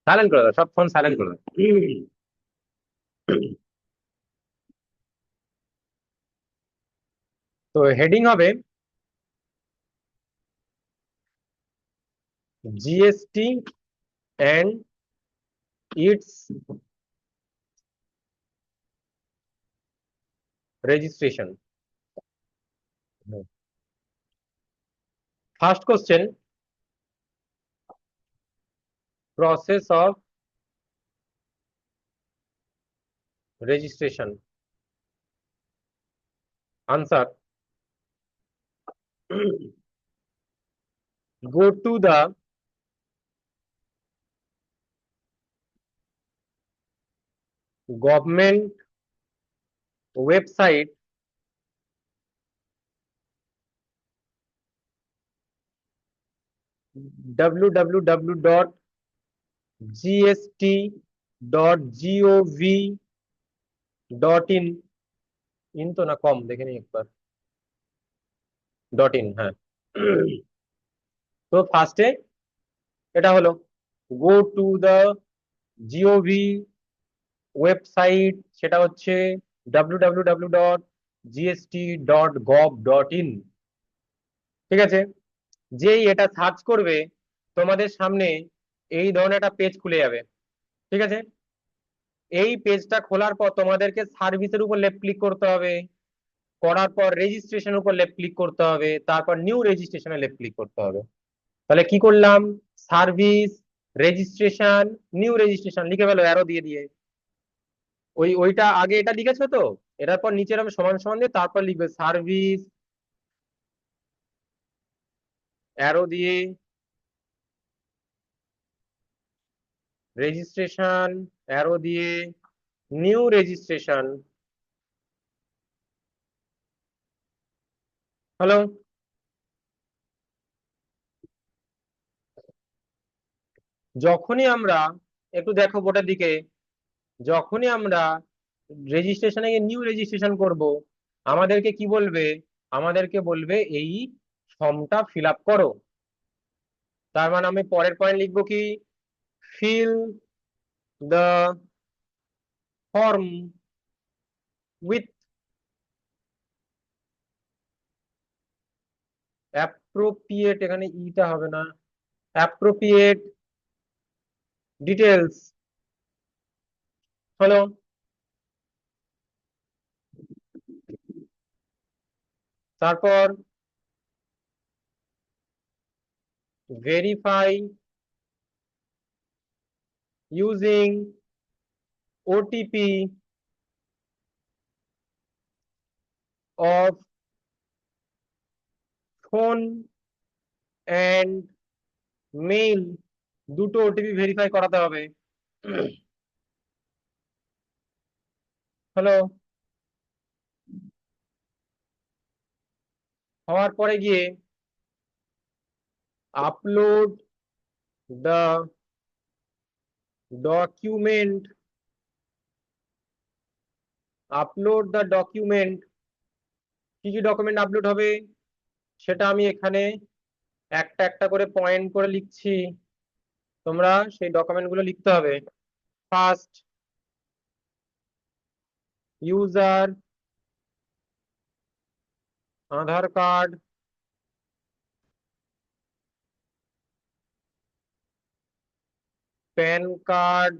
Silent করে দাও, সব ফোন সাইলেন্ট করে দাও। তো হেডিং হবে GST and it's registration. First question, process of registration. Answer, go to the government website www.gst.gov.in। In তো না কম, দেখে নি একবার। ডট ইন, হ্যাঁ। তো ফার্স্টে এটা হলো go to the GOV website, সেটা হচ্ছে www.gst.gov.in। ঠিক আছে, যেই এটা সার্চ করবে তোমাদের সামনে এই ধরনের একটা পেজ খুলে যাবে। ঠিক আছে, এই পেজটা খোলার পর তোমাদেরকে সার্ভিসের উপর লেফট ক্লিক করতে হবে, করার পর রেজিস্ট্রেশন উপর লেফট ক্লিক করতে হবে, তারপর নিউ রেজিস্ট্রেশনে লেফট ক্লিক করতে হবে। তাহলে কি করলাম, সার্ভিস, রেজিস্ট্রেশন, নিউ রেজিস্ট্রেশন লিখে ফেলো অ্যারো দিয়ে দিয়ে। ওইটা আগে এটা লিখেছো তো, এটার পর নিচের আমি সমান সমান দিয়ে তারপর লিখবে সার্ভিস, অ্যারো দিয়ে, রেজিস্ট্রেশন, অ্যারো দিয়ে, নিউ রেজিস্ট্রেশন। হ্যালো, যখনই আমরা, একটু দেখো বোর্ডের দিকে, যখনই আমরা রেজিস্ট্রেশনে গিয়ে নিউ রেজিস্ট্রেশন করব, আমাদেরকে কি বলবে, আমাদেরকে বলবে এই ফর্মটা ফিল আপ করো। তার মানে আমি পরের পয়েন্ট লিখবো কি, fill the form with appropriate, এখানে ইটা হবে না, অ্যাপ্রোপ্রিয়েট ডিটেলস। হলো, তারপর verify using OTP of phone and mail, দুটো ওটিপি ভেরিফাই করাতে হবে। হলো, হওয়ার পরে গিয়ে upload the document, upload the document, কি কি ডকুমেন্ট আপলোড হবে সেটা আমি এখানে একটা একটা করে পয়েন্ট করে লিখছি, তোমরা সেই ডকুমেন্ট গুলো লিখতে হবে। ফার্স্ট, ইউজার আধার কার্ড, প্যান কার্ড,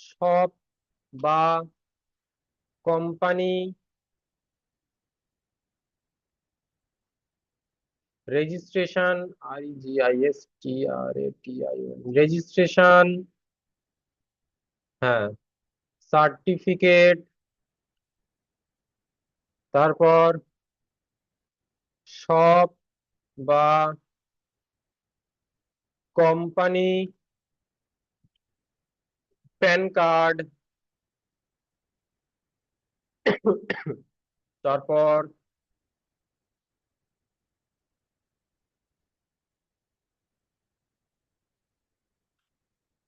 শপ বা কোম্পানি রেজিস্ট্রেশন, REGISTRATION রেজিস্ট্রেশন, হ্যাঁ, সার্টিফিকেট, তারপর শপ বা কোম্পানি প্যান কার্ড, তারপর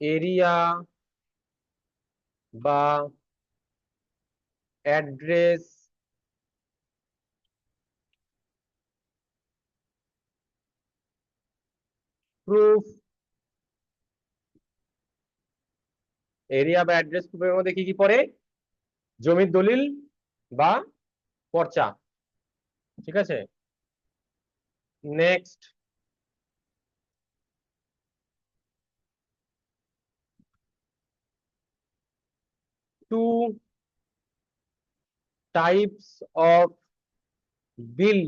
এরিয়া বা অ্যাড্রেস প্রুফ। এরিয়া বা অ্যাড্রেস প্রুফের মধ্যে কি কি পড়ে? জমির দলিল বা পর্চা। ঠিক আছে, next, two types of bill.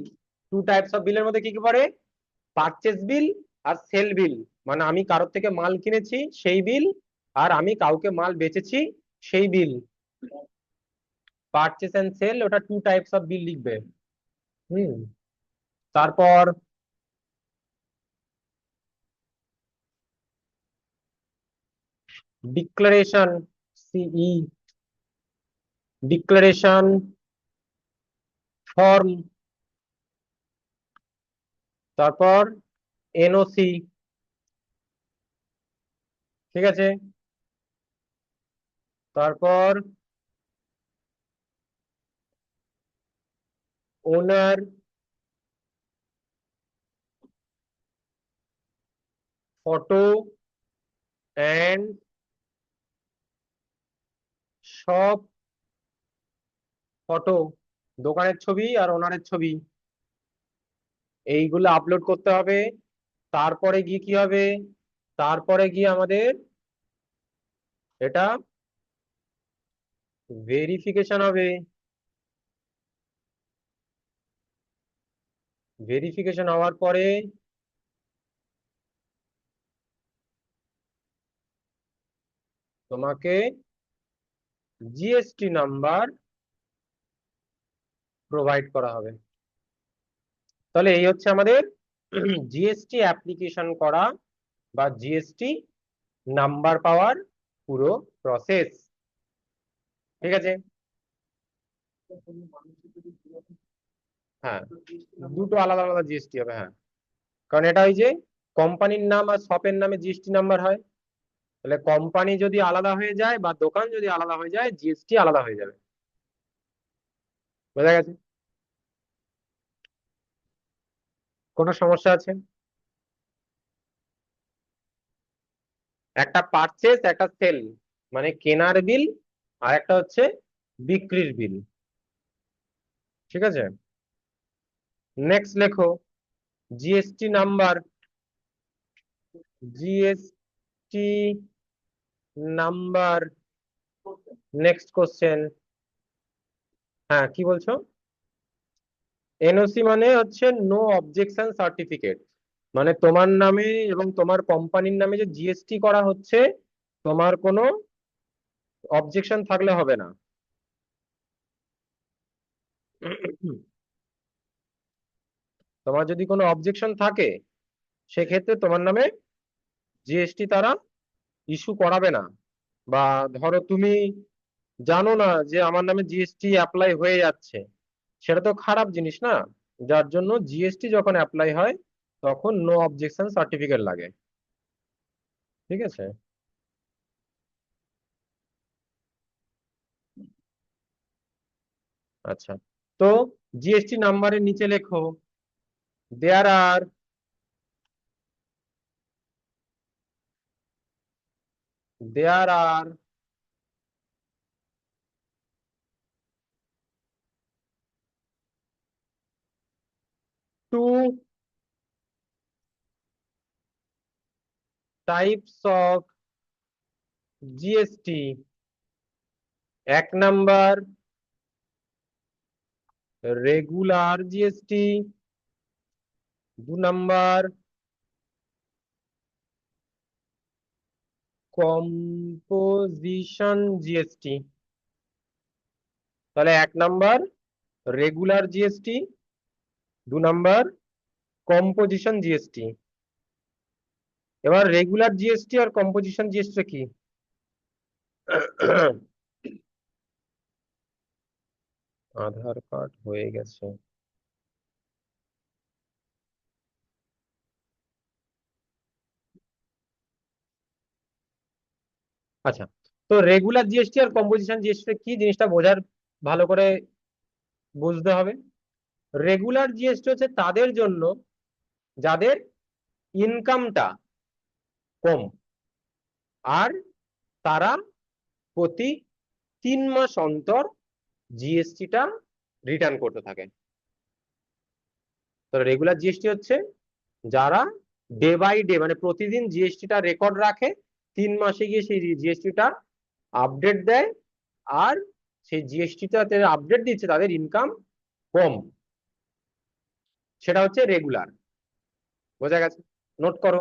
Two types of বিলের মধ্যে কি কি পড়ে? পারচেজ বিল আর সেল বিল। মানে আমি কারোর থেকে মাল কিনেছি সেই বিল, আর আমি কাউকে মাল বেচেছি সেই বিল। পারচেজ এন্ড সেল, ওটা টু টাইপস অফ বিল লিখবে। হুম, তারপর ডিক্লারেশন, সিই, ডিক্লারেশন ফর্ম, তারপর এনওসি। ঠিক আছে, তারপর ওনার ফটো অ্যান্ড সব ফটো, দোকানের ছবি আর ওনারের ছবি, এইগুলো আপলোড করতে হবে। তারপরে গিয়ে কি হবে? তারপরে গিয়ে আমাদের এটা ভেরিফিকেশন হবে। ভেরিফিকেশন হওয়ার পরে তোমাকে জিএসটি নাম্বার প্রোভাইড করা হবে। তাহলে এই হচ্ছে আমাদের জিএসটি অ্যাপ্লিকেশন করা বা জিএসটি নাম্বার পাওয়ার পুরো প্রসেস। ঠিক আছে, হ্যাঁ, দুটো আলাদা আলাদা জিএসটি হবে, হ্যাঁ। কারণ এটা ওই যে কোম্পানির নাম আর শপের নামে জিএসটি নাম্বার হয়, তাহলে কোম্পানি যদি আলাদা হয়ে যায় বা দোকান যদি আলাদা হয়ে যায়, জিএসটি আলাদা হয়ে যাবে। বোঝা গেছে? কোনো সমস্যা আছে? একটা পারচেস, একটা সেল, মানে কেনার বিল, আর একটা হচ্ছে বিক্রির বিল। ঠিক আছে, নেক্সট লেখো GST number. GST number, next question. হ্যাঁ, কি বলছো? এনওসি মানে হচ্ছে নো অবজেকশন সার্টিফিকেট। মানে তোমার নামে এবং তোমার কোম্পানির নামে যে জিএসটি করা হচ্ছে, তোমার কোনো অবজেকশন থাকলে হবে না। তোমার যদি কোনো অবজেকশন থাকে, সেক্ষেত্রে তোমার নামে জিএসটি তারা ইস্যু করাবে না। বা ধরো তুমি জানো না যে আমার নামে জিএসটি অ্যাপ্লাই হয়ে যাচ্ছে, সেটা তো খারাপ জিনিস না। যার জন্য জিএসটি যখন অ্যাপ্লাই হয়, তখন নো অবজেকশন সার্টিফিকেট লাগে। ঠিক আছে, আচ্ছা। তো জিএসটি নাম্বারের নিচে লেখো দেয়ার আর দেয়ার আর টু টাইপস অফ জিএসটি। এক নাম্বার রেগুলার জিএসটি, দু নাম্বার কম্পোজিশন জিএসটি। তাহলে এক নাম্বার রেগুলার জিএসটি, দু নাম্বার কম্পোজিশন জিএসটি। এবার রেগুলার জিএসটি আর কম্পোজিশন জিএসটি কি? আধার কার্ড হয়ে গেছে। আচ্ছা, তো রেগুলার জিএসটি আর কম্পোজিশন জিএসটি কি জিনিসটা বোঝার, ভালো করে বুঝতে হবে। রেগুলার জিএসটি হচ্ছে তাদের জন্য যাদের ইনকামটা কম, আর তারা প্রতি 3 মাস অন্তর জিএসটিটা রিটার্ন করতে থাকে। তো রেগুলার জিএসটি হচ্ছে যারা ডে বাই ডে মানে প্রতিদিন জিএসটিটা রেকর্ড রাখে, 3 মাসে গিয়ে সেই জিএসটিটা আপডেট দেয়, আর সেই জিএসটিটা আপডেট দিচ্ছে তাদের ইনকাম কম, সেটা হচ্ছে রেগুলার। বোঝা গেছে? নোট করো।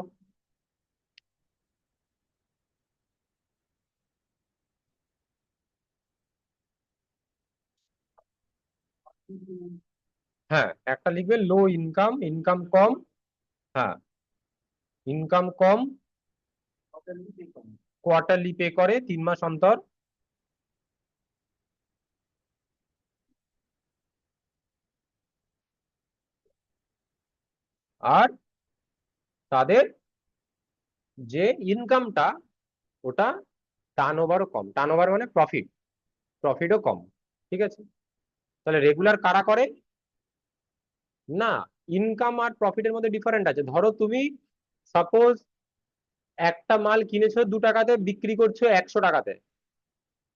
হ্যাঁ, একটা লিখবে লো ইনকাম, ইনকাম কম। হ্যাঁ, ইনকাম কম, কোয়ার্টারলি পে করে 3 মাস অন্তর। আর তাদের যে ইনকামটা ওটা টার্নওভারও কম, টার্নওভার মানে প্রফিট, প্রফিটও কম। ঠিক আছে, তাহলে রেগুলার কারা করে? না, ইনকাম আর প্রফিটের মধ্যে ডিফারেন্ট আছে। ধরো তুমি সাপোজ একটা মাল কিনেছো 2 টাকাতে, বিক্রি করছো 100 টাকাতে,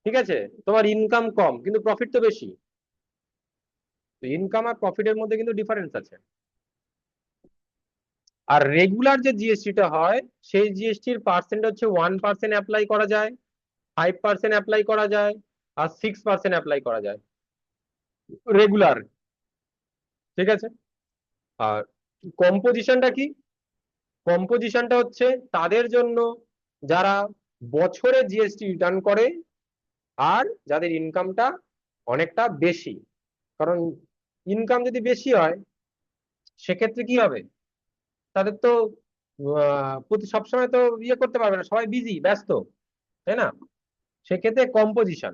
ঠিক আছে, তোমার ইনকাম কম কিন্তু প্রফিট তো বেশি। তো ইনকাম আর প্রফিটের মধ্যে কিন্তু ডিফারেন্স আছে। আর রেগুলার যে জিএসটিটা হয় সেই জিএসটির পার্সেন্ট হচ্ছে 1% অ্যাপ্লাই করা যায়, 5% অ্যাপ্লাই করা যায়, আর 6% অ্যাপ্লাই করা যায় রেগুলার। ঠিক আছে, আর কম্পোজিশনটা কি? কম্পোজিশনটা হচ্ছে তাদের জন্য যারা বছরে জিএসটি রিটার্ন করে আর যাদের ইনকামটা অনেকটা বেশি। কারণ ইনকাম যদি বেশি হয় সেক্ষেত্রে কি হবে, তাদের তো প্রতি সবসময় তো ইয়ে করতে পারবে না, সবাই বিজি ব্যস্ত, তাই না? সেক্ষেত্রে কম্পোজিশন,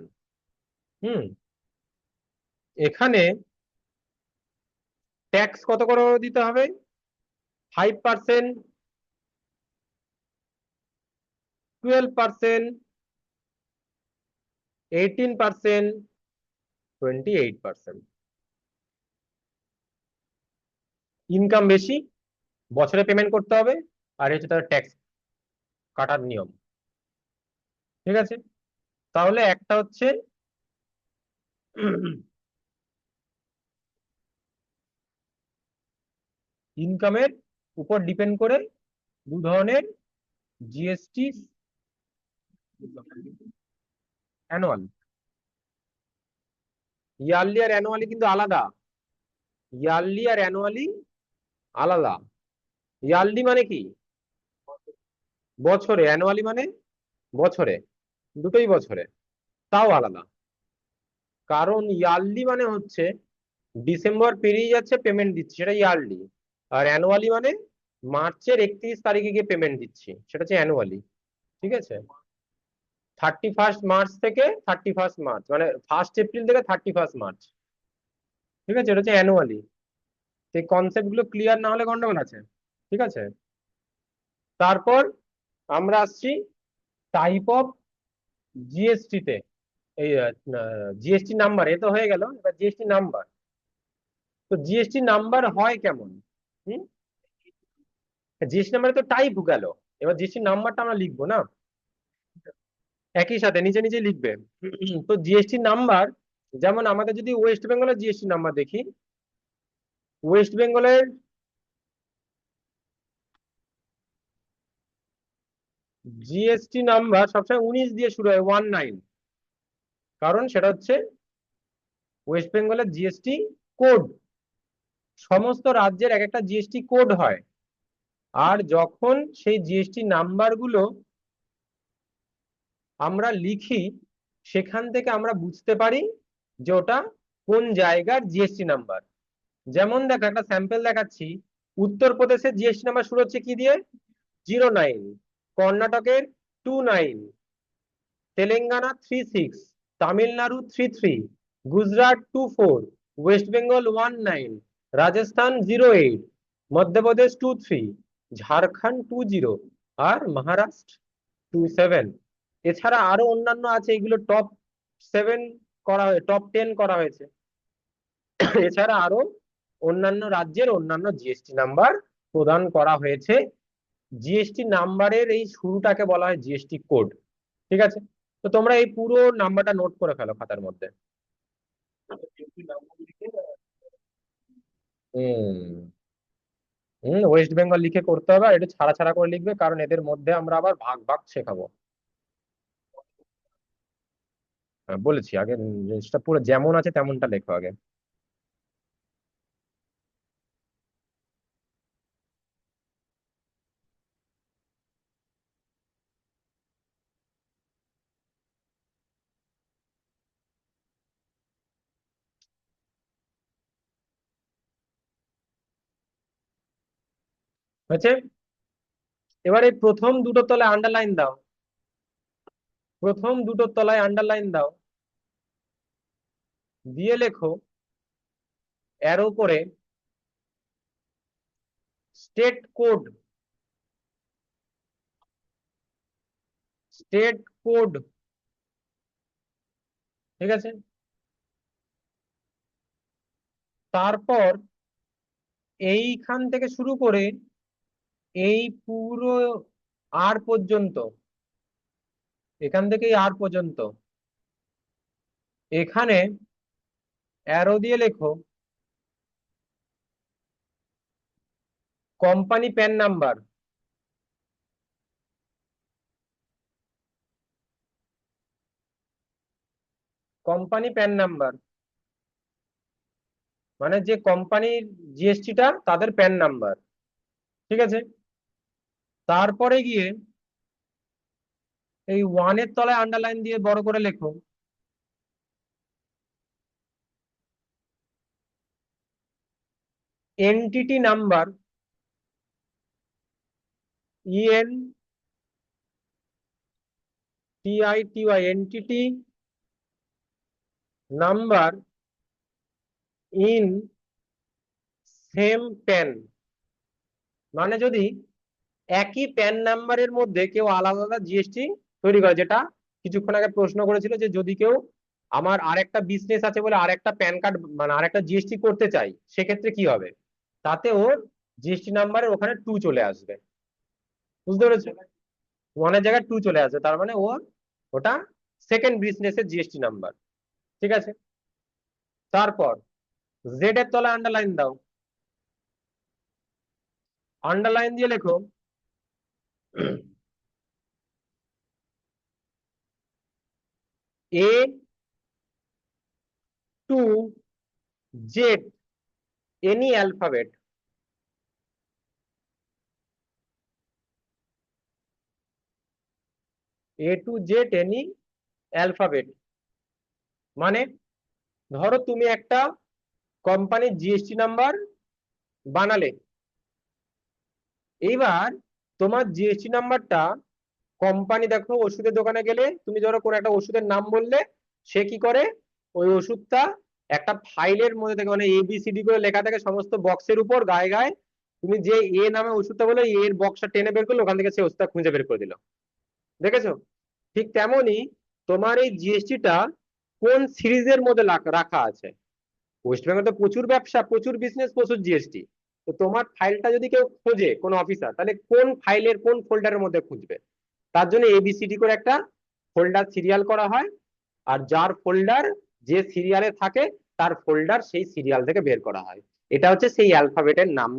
হুম, এখানে ট্যাক্স কত করে দিতে হবে? 5%, 12%, 18%, 28%। ইনকাম বেশি, বছরে পেমেন্ট করতে হবে, আর হচ্ছে তার ট্যাক্স কাটার নিয়ম। ঠিক আছে, তাহলে একটা হচ্ছে ইনকামের উপর ডিপেন্ড করে 2 ধরনের জিএসটি, অ্যানুয়াল, ইয়ারলি আর অ্যানুয়ালি কিন্তু আলাদা। ইয়ারলি আর অ্যানুয়ালি আলাদা। ইয়ারলি মানে কি বছরে, অ্যানুয়ালি মানে বছরে, দুটোই বছরে, তাও আলাদা। কারণ ইয়ারলি মানে হচ্ছে ডিসেম্বর পেরিয়ে যাচ্ছে পেমেন্ট দিচ্ছি, সেটা ইয়ারলি। আর অ্যানুয়ালি মানে মার্চের 31 তারিখে গিয়ে পেমেন্ট দিচ্ছি, সেটা হচ্ছে অ্যানুয়ালি। ঠিক আছে, 31 মার্চ থেকে 31 মার্চ, মানে 1 এপ্রিল থেকে 31 মার্চ। ঠিক আছে, এটা হচ্ছে অ্যানুয়ালি। সেই কনসেপ্ট গুলো ক্লিয়ার না হলে গন্ডগোল আছে। ঠিক আছে, তারপর আমরা আসছি টাইপ অফ জিএসটি তে। এই জিএসটি নাম্বার এ তো হয়ে গেল, এবার জিএসটি নাম্বার। তো জিএসটি নাম্বার হয় কেমন? হুম, জিএসটি নাম্বারে তো টাইপ গেল, এবার জিএসটি নাম্বারটা আমরা লিখবো না, একই সাথে নিজে নিজে লিখবে। তো জিএসটি নাম্বার, যেমন আমাদের যদি ওয়েস্ট বেঙ্গলের জিএসটি নাম্বার দেখি, ওয়েস্ট বেঙ্গলের জিএসটি নাম্বার সবসময় 19 দিয়ে শুরু হয়, 19। কারণ সেটা হচ্ছে ওয়েস্ট বেঙ্গলের জিএসটি কোড। সমস্ত রাজ্যের এক একটা জিএসটি কোড হয়, আর যখন সেই জিএসটি নাম্বার গুলো আমরা লিখি সেখান থেকে আমরা বুঝতে পারি যে ওটা কোন জায়গার জিএসটি নাম্বার। যেমন দেখো একটা স্যাম্পল দেখাচ্ছি, উত্তরপ্রদেশের জিএসটি নাম্বার শুরু হচ্ছে কি দিয়ে? 09, কর্ণাটকের 29, তেলেঙ্গানা 36, তামিলনাড়ু 33, গুজরাট 24, ওয়েস্ট বেঙ্গল 19, রাজস্থান 08, মধ্যপ্রদেশ 23, ঝাড়খণ্ড 20, আর মহারাষ্ট্র 27। এছাড়া আরো অন্যান্য আছে, এগুলো টপ 7 করা হয়েছে, টপ 10 করা হয়েছে। এছাড়া আরো অন্যান্য রাজ্যের অন্যান্য জিএসটি নাম্বার প্রদান করা হয়েছে। জিএসটি নাম্বারের এই শুরুটাকে বলা হয় জিএসটি কোড। ঠিক আছে, তো তোমরা এই পুরো নাম্বারটা নোট করে ফেলো খাতার মধ্যে। হুম। ওয়েস্ট বেঙ্গল লিখে করতে হবে, আর এটা ছাড়া ছাড়া করে লিখবে, কারণ এদের মধ্যে আমরা আবার ভাগ ভাগ শেখাবো। বলেছি আগে, জিনিসটা পুরো যেমন আছে তেমনটা লেখো আগে। হয়েছে? এবার এই প্রথম দুটো তলায় আন্ডারলাইন দাও, প্রথম দুটো তলায় আন্ডারলাইন দাও, দিয়ে লেখো অ্যারো করে স্টেট কোড, স্টেট কোড। ঠিক আছে, তারপর এইখান থেকে শুরু করে এই পুরো আর পর্যন্ত, এখান থেকে আর পর্যন্ত এখানে অ্যারো দিয়ে লেখো company pan number. Company pan number মানে যে কোম্পানির জিএসটিটা তাদের প্যান নাম্বার। ঠিক আছে, তারপরে গিয়ে এই ওয়ানের তলায় আন্ডারলাইন দিয়ে বড় করে লেখো entity number, ENTITY, entity number in same PAN. মানে যদি একই প্যান নাম্বারের মধ্যে কেউ আলাদা আলাদা জিএসটি তৈরি করে, যেটা কিছুক্ষণ আগে প্রশ্ন করেছিল, যে যদি কেউ আমার আরেকটা বিজনেস আছে বলে আরেকটা প্যান কার্ড মানে আরেকটা জিএসটি করতে চাই, সেক্ষেত্রে কি হবে? তাতে ওর জিএসটি নাম্বারের ওখানে 2 চলে আসবে। বুঝতে পেরেছো? ওয়ানের জায়গায় 2 চলে আসবে, তার মানে ওর ওটা সেকেন্ড বিজনেসের জিএসটি নাম্বার। ঠিক আছে, তারপর জেড এর তলায় আন্ডারলাইন দাও, আন্ডারলাইন দিয়ে লেখো A to Z, any alphabet, A to Z any alphabet। মানে ধরো তুমি একটা কোম্পানির জিএসটি নাম্বার বানালে, এইবার তোমার জিএসটি নাম্বারটা কোম্পানি, দেখো ওষুধের দোকানে গেলে তুমি ধরো কোন একটা ওষুধের নাম বললে, সে কি করে ওই ওষুধটা একটা ফাইলের মধ্যে থেকে, মানে ABCD করে লেখা থাকে সমস্ত বক্সের উপর গায়ে গায়ে, তুমি যে এ নামে ওষুধটা বলে এর বক্সটা টেনে বের করলে, ওখান থেকে সে ওষুধটা খুঁজে বের করে দিল। দেখেছো? ঠিক তেমনি তোমার এই জিএসটিটা কোন সিরিজের মধ্যে রাখা আছে। ওয়েস্ট বেঙ্গল তো প্রচুর ব্যবসা, প্রচুর বিজনেস, প্রচুর জিএসটি। তো তোমার ফাইলটা যদি কেউ খোঁজে, কোন অফিসার, তাহলে কোন ফাইলের কোন ফোল্ডারের মধ্যে খুঁজবে? তার জন্য ABCD করে একটা ফোল্ডার সিরিয়াল করা হয়, আর যার ফোল্ডার যে সিরিয়ালে থাকে তার ফোল্ডার সেই সিরিয়াল থেকে বের করা হয়। এটা হচ্ছে সেই অ্যালফাবেটের নাম।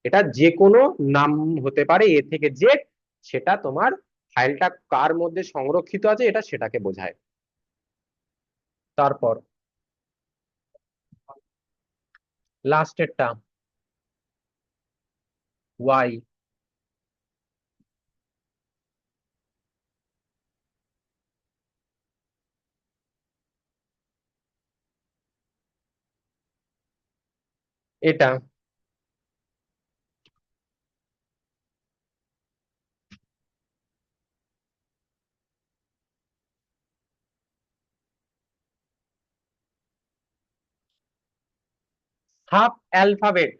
এটা যে কোনো নাম হতে পারে, এ থেকে জেড, সেটা তোমার ফাইলটা কার মধ্যে সংরক্ষিত আছে এটা সেটাকে বোঝায়। তারপর লাস্টেরটা ওয়াই। এটা সাব অ্যালফাবেট,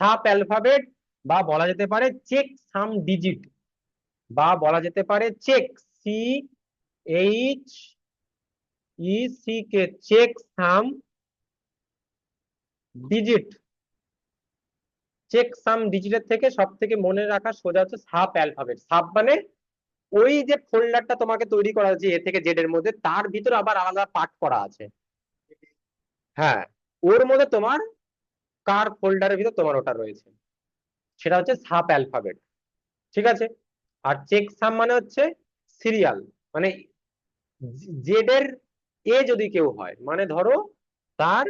সাব অ্যালফাবেট, বা বলা যেতে পারে চেক সাম ডিজিট, বা বলা যেতে পারে check, H E C K, check সাম ডিজিট। চেক সাম ডিজিটের থেকে সব থেকে মনে রাখা সোজা হচ্ছে সাব অ্যালফাবেট। সাব মানে ওই যে ফোল্ডারটা তোমাকে তৈরি করা আছে এ থেকে জেড এর মধ্যে, তার ভিতরে আবার আলাদা পার্ট করা আছে। হ্যাঁ, ওর মধ্যে তোমার কার ফোল্ডারের ভিতর তোমার ওটা রয়েছে, সেটা হচ্ছে সাব অ্যালফাবেট। ঠিক আছে। আর চেক সাম মানে হচ্ছে সিরিয়াল, মানে জেড এর এ যদি কেউ হয়, মানে ধরো তার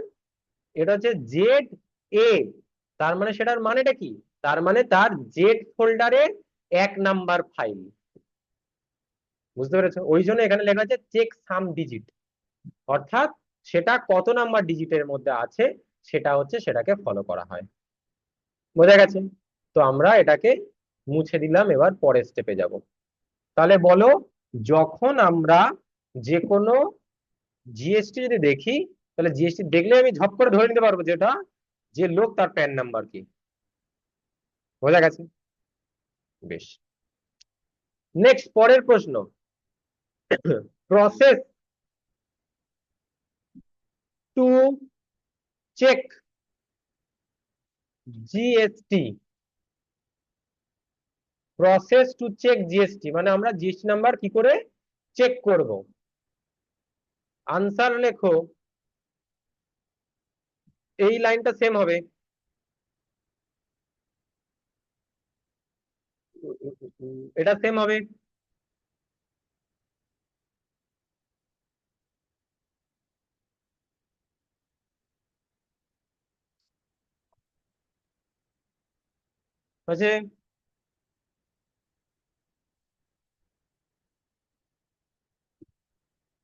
এটা হচ্ছে জেড এ, তার মানে সেটার মানেটা কি, তার মানে তার জেড ফোল্ডারের 1 নাম্বার ফাইল। বুঝতে পেরেছো? ওই জন্য এখানে লেখা আছে চেক সাম ডিজিট, অর্থাৎ সেটা কত নাম্বার ডিজিটের মধ্যে আছে সেটা হচ্ছে সেটাকে ফলো করা হয়। বোঝা গেছে? তো আমরা এটাকে মুছে দিলাম, এবার পরের স্টেপে যাব। তাহলে বলো, যখন আমরা যে কোনো জিএসটি যদি দেখি, তাহলে জিএসটি দেখলে আমি ঝপ করে ধরে নিতে পারবো যেটা যে লোক তার প্যান নাম্বার কি। বোঝা গেছে? বেশ। নেক্সট, পরের প্রশ্ন। Process to check GST. Process to check GST মানে আমরা জিএসটি নাম্বার কি করে চেক করব। আনসার লেখো, এই লাইনটা সেম হবে। এটা সেম হবে। আছে।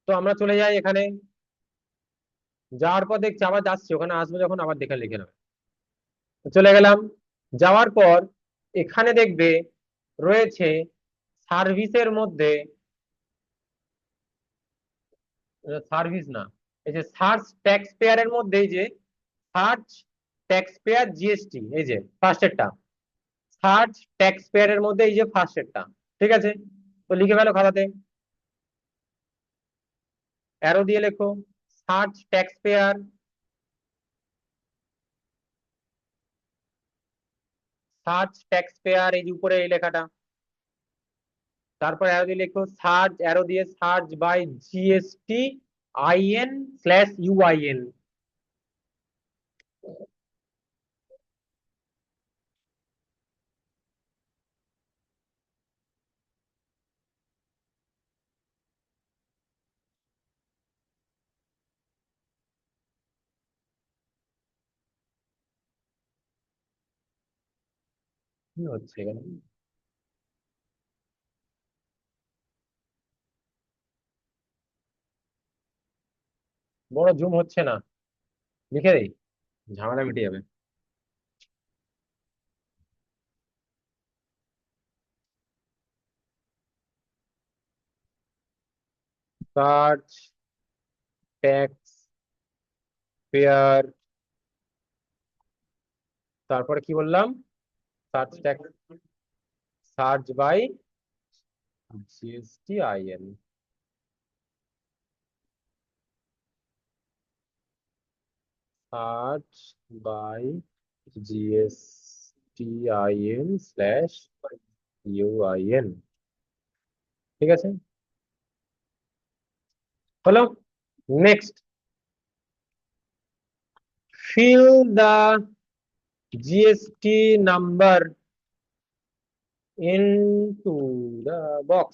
তো আমরা চলে যাই এখানে, যাওয়ার পর দেখছি আবার যাচ্ছি, ওখানে আসবো যখন আবার দেখে লিখে নেবে। চলে গেলাম, যাওয়ার পর এখানে দেখবে রয়েছে সার্ভিসের মধ্যে, সার্ভিস না, এই যে সার্চ ট্যাক্স পেয়ারের মধ্যে, এই যে সার্চ ট্যাক্স পেয়ার জিএসটি, এই যে ফার্স্টেরটা, সার্চ ট্যাক্স পেয়ারের মধ্যে এই যে ফার্স্টেরটা। ঠিক আছে, তো লিখে ফেলো খাতাতে, অ্যারো দিয়ে লেখো search taxpayer, search taxpayer, এই যে উপরে এই লেখাটা। তারপর অ্যারো দিয়ে লেখো সার্চ, অ্যারো দিয়ে search by GSTIN slash UIN. কি হচ্ছে এখানে? বড় জুম হচ্ছে না, লিখে দেই, ঝামেলা মিটে যাবে। সার্চ ট্যাক্স পেয়ার, তারপরে কি বললাম, search tax, search by GSTIN, search by GSTIN slash UIN. ঠিক আছে, হলো। Next, fill the GST number into the box.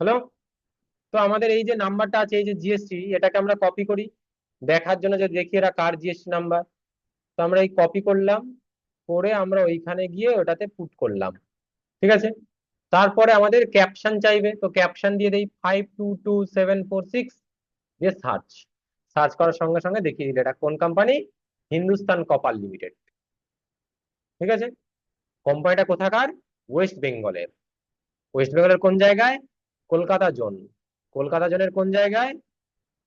হলো। তো আমাদের এই যে নাম্বারটা আছে, এই যে জিএসটি, এটাকে আমরা কপি করি দেখার জন্য, যে দেখি এরা কার জিএসটি নাম্বার। তো আমরা এই কপি করলাম, করে আমরা ওইখানে গিয়ে ওটাতে পুট করলাম। ঠিক আছে, তারপরে আমাদের ক্যাপশন চাইবে, তো ক্যাপশন দিয়ে দেই 522746, দিয়ে সার্চ। সার্চ করার সঙ্গে সঙ্গে দেখিয়ে দিলে এটা কোন কোম্পানি, হিন্দুস্তান কপার লিমিটেড। ঠিক আছে, কোম্পানিটা কোথাকার, ওয়েস্ট বেঙ্গলের। ওয়েস্ট বেঙ্গলের কোন জায়গায়, কলকাতা জোন। কলকাতা জোনের কোন জায়গায়,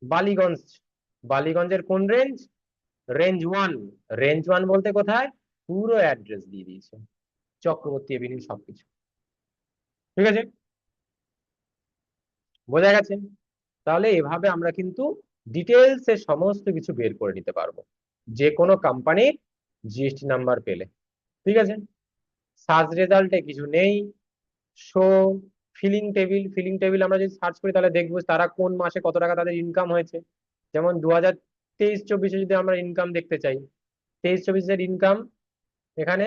বালিগঞ্জ বালিগঞ্জের কোন রেঞ্জ? রেঞ্জ 1। রেঞ্জ 1 বলতে কোথায়? পুরো অ্যাড্রেস দিয়ে দিয়েছে, চক্রবর্তী এভিনিউ সবকিছু। ঠিক আছে, বোঝা গেছে? তাহলে এভাবে আমরা কিন্তু ডিটেলস এর সমস্ত কিছু বের করে নিতে পারবো যে কোনো কোম্পানির জিএসটি নাম্বার পেলে। ঠিক আছে, সার্চ রেজাল্টে কিছু নেই। শো ফিলিং টেবিল আমরা যদি সার্চ করি তাহলে দেখবো তারা কোন মাসে কত টাকা তাদের ইনকাম হয়েছে। যেমন 2023-24 যদি আমরা ইনকাম দেখতে চাই, 23-24 ইনকাম এখানে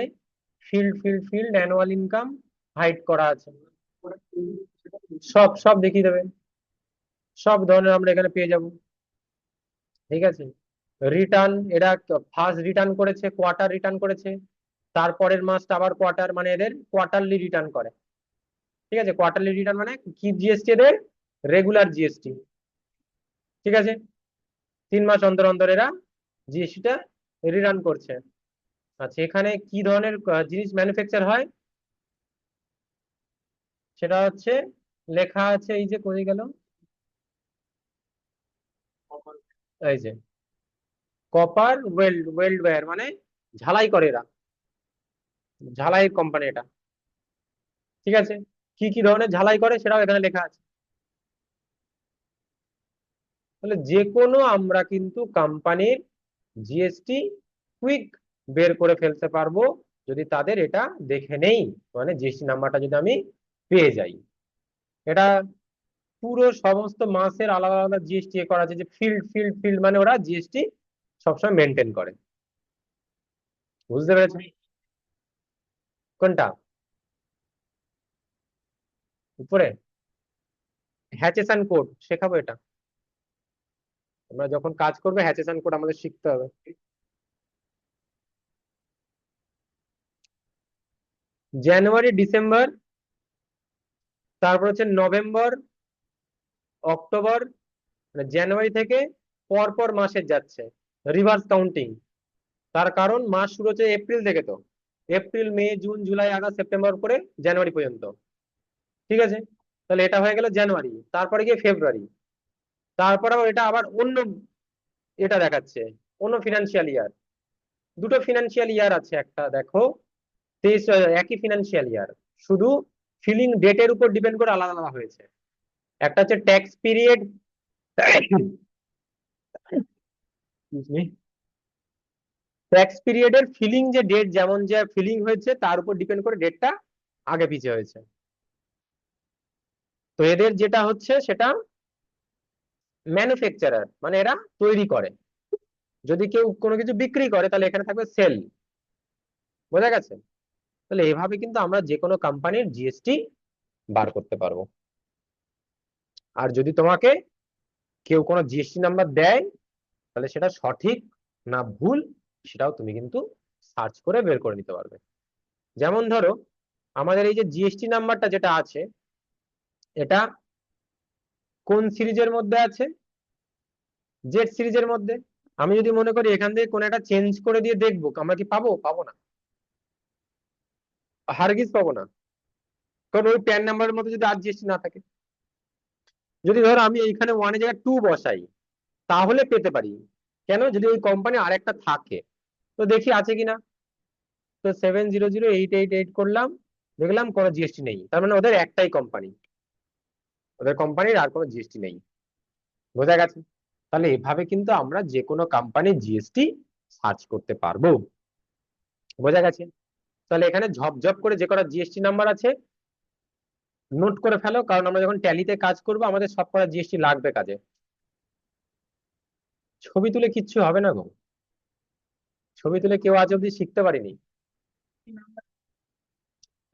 ফিল্ড অ্যানুয়াল ইনকাম হাইড করা আছে, সব সব দেখিয়ে দেবে, সব ধরনের আমরা এখানে পেয়ে যাব। ঠিক আছে, রিটার্ন, এরা ফার্স্ট রিটার্ন করেছে, কোয়ার্টার রিটার্ন করেছে, তারপরের মাসটা আবার কোয়ার্টার, মানে এদের কোয়ার্টারলি রিটার্ন করে। ঠিক আছে, কোয়ার্টারলি রিটার্ন মানে কি জিএসটি? এদের রেগুলার জিএসটি। ঠিক আছে, 3 মাস অন্তর অন্তর এরা জিএসটিটা রিটার্ন করছে। আচ্ছা, এখানে কি ধরনের জিনিস ম্যানুফ্যাকচার হয় সেটা হচ্ছে লেখা আছে, এই যে কোথায় গেল, এই যে কপার ওয়েল্ড ওয়্যার, মানে ঝালাই করে এরা, ঝালাই কোম্পানি এটা। ঠিক আছে, কি কি ধরনের ঝালাই করে সেটাও এখানে লেখা আছে। তাহলে যে কোনো আমরা কিন্তু কোম্পানির জিএসটি কুইক বের করে ফেলতে পারবো যদি তাদের এটা দেখে নেই, মানে জিএসটি নাম্বারটা যদি আমি পেয়ে যাই। এটা পুরো সমস্ত মাসের আলাদা আলাদা জিএসটি করা আছে, যে ফিল্ড মানে ওরা জিএসটি সবসময় মেনটেন করে। বুঝতে পেরেছো কোনটা? উপরে হ্যাচেসন কোড শেখাবো, এটা আমরা যখন কাজ করবে হ্যাচেসন কোড আমাদের শিখতে হবে। জানুয়ারি, ডিসেম্বর, তারপর হচ্ছে নভেম্বর, অক্টোবর, মানে জানুয়ারি থেকে পর পর মাসের যাচ্ছে, রিভার্স কাউন্টিং। তার কারণ মাস শুরু হচ্ছে এপ্রিল থেকে, তো এপ্রিল, মে, জুন, জুলাই, আগস্ট, সেপ্টেম্বর করে জানুয়ারি পর্যন্ত। ঠিক আছে, তাহলে এটা হয়ে গেল জানুয়ারি, তারপরে গিয়ে ফেব্রুয়ারি, তারপর আবার এটা আবার অন্য, এটা দেখাচ্ছে অন্য ফিনান্সিয়াল ইয়ার। দুটো ফিনান্সিয়াল ইয়ার আছে, একটা দেখো 23, একই ফিনান্সিয়াল ইয়ার, শুধু ফিলিং ডেটের উপর ডিপেন্ড করে আলাদা আলাদা হয়েছে। একটা হচ্ছে ট্যাক্স পিরিয়ড, ট্যাক্স পিরিয়ডের ফিলিং যে ডেট, যেমন যে ফিলিং হয়েছে তার উপর ডিপেন্ড করে ডেটটা আগে পিছিয়ে হয়েছে। তো এদের যেটা হচ্ছে সেটা ম্যানুফ্যাকচারার, মানে এরা তৈরি করে। যদি কেউ কোনো কিছু বিক্রি করে তাহলে এখানে থাকবে সেল। বোঝা গেছে? তাহলে এভাবে কিন্তু আমরা যে কোনো কোম্পানির জিএসটি বার করতে পারবো। আর যদি তোমাকে কেউ কোনো জিএসটি নাম্বার দেয় তাহলে সেটা সঠিক না ভুল সেটাও তুমি কিন্তু সার্চ করে বের করে নিতে পারবে। যেমন ধরো আমাদের এই যে জিএসটি নাম্বারটা যেটা আছে, এটা কোন সিরিজের মধ্যে আছে? জেড সিরিজের মধ্যে। আমি যদি মনে করি এখান থেকে কোন একটা চেঞ্জ করে দিয়ে দেখবো, আমরা কি পাবো? পাবো না, হারগিজ পাবো না, কারণ ওই প্যান নাম্বারের মধ্যে যদি আর জিএসটি না থাকে। যদি ধরো আমি এইখানে 1 এর জায়গায় 2 বসাই তাহলে পেতে পারি। কেন? যদি ওই কোম্পানি আরেকটা থাকে, তো দেখি আছে কিনা। তো 7008888 করলাম, দেখলাম কোনো জিএসটি নেই, তার মানে ওদের একটাই কোম্পানি, ওদের কোম্পানির আর কোনো জিএসটি নেই। বোঝা গেছে? তাহলে এভাবে কিন্তু আমরা যে কোনো কোম্পানির জিএসটি সার্চ করতে পারবো। বোঝা গেছে? তাহলে এখানে ঝপঝপ করে যে কটা জিএসটি নাম্বার আছে নোট করে ফেলো, কারণ আমরা যখন ট্যালিতে কাজ করব আমাদের সব কটা জিএসটি লাগবে কাজে। ছবি তুলে কিচ্ছু হবে না গো, ছবি তুলে কেউ আজ অব্দি শিখতে পারিনি।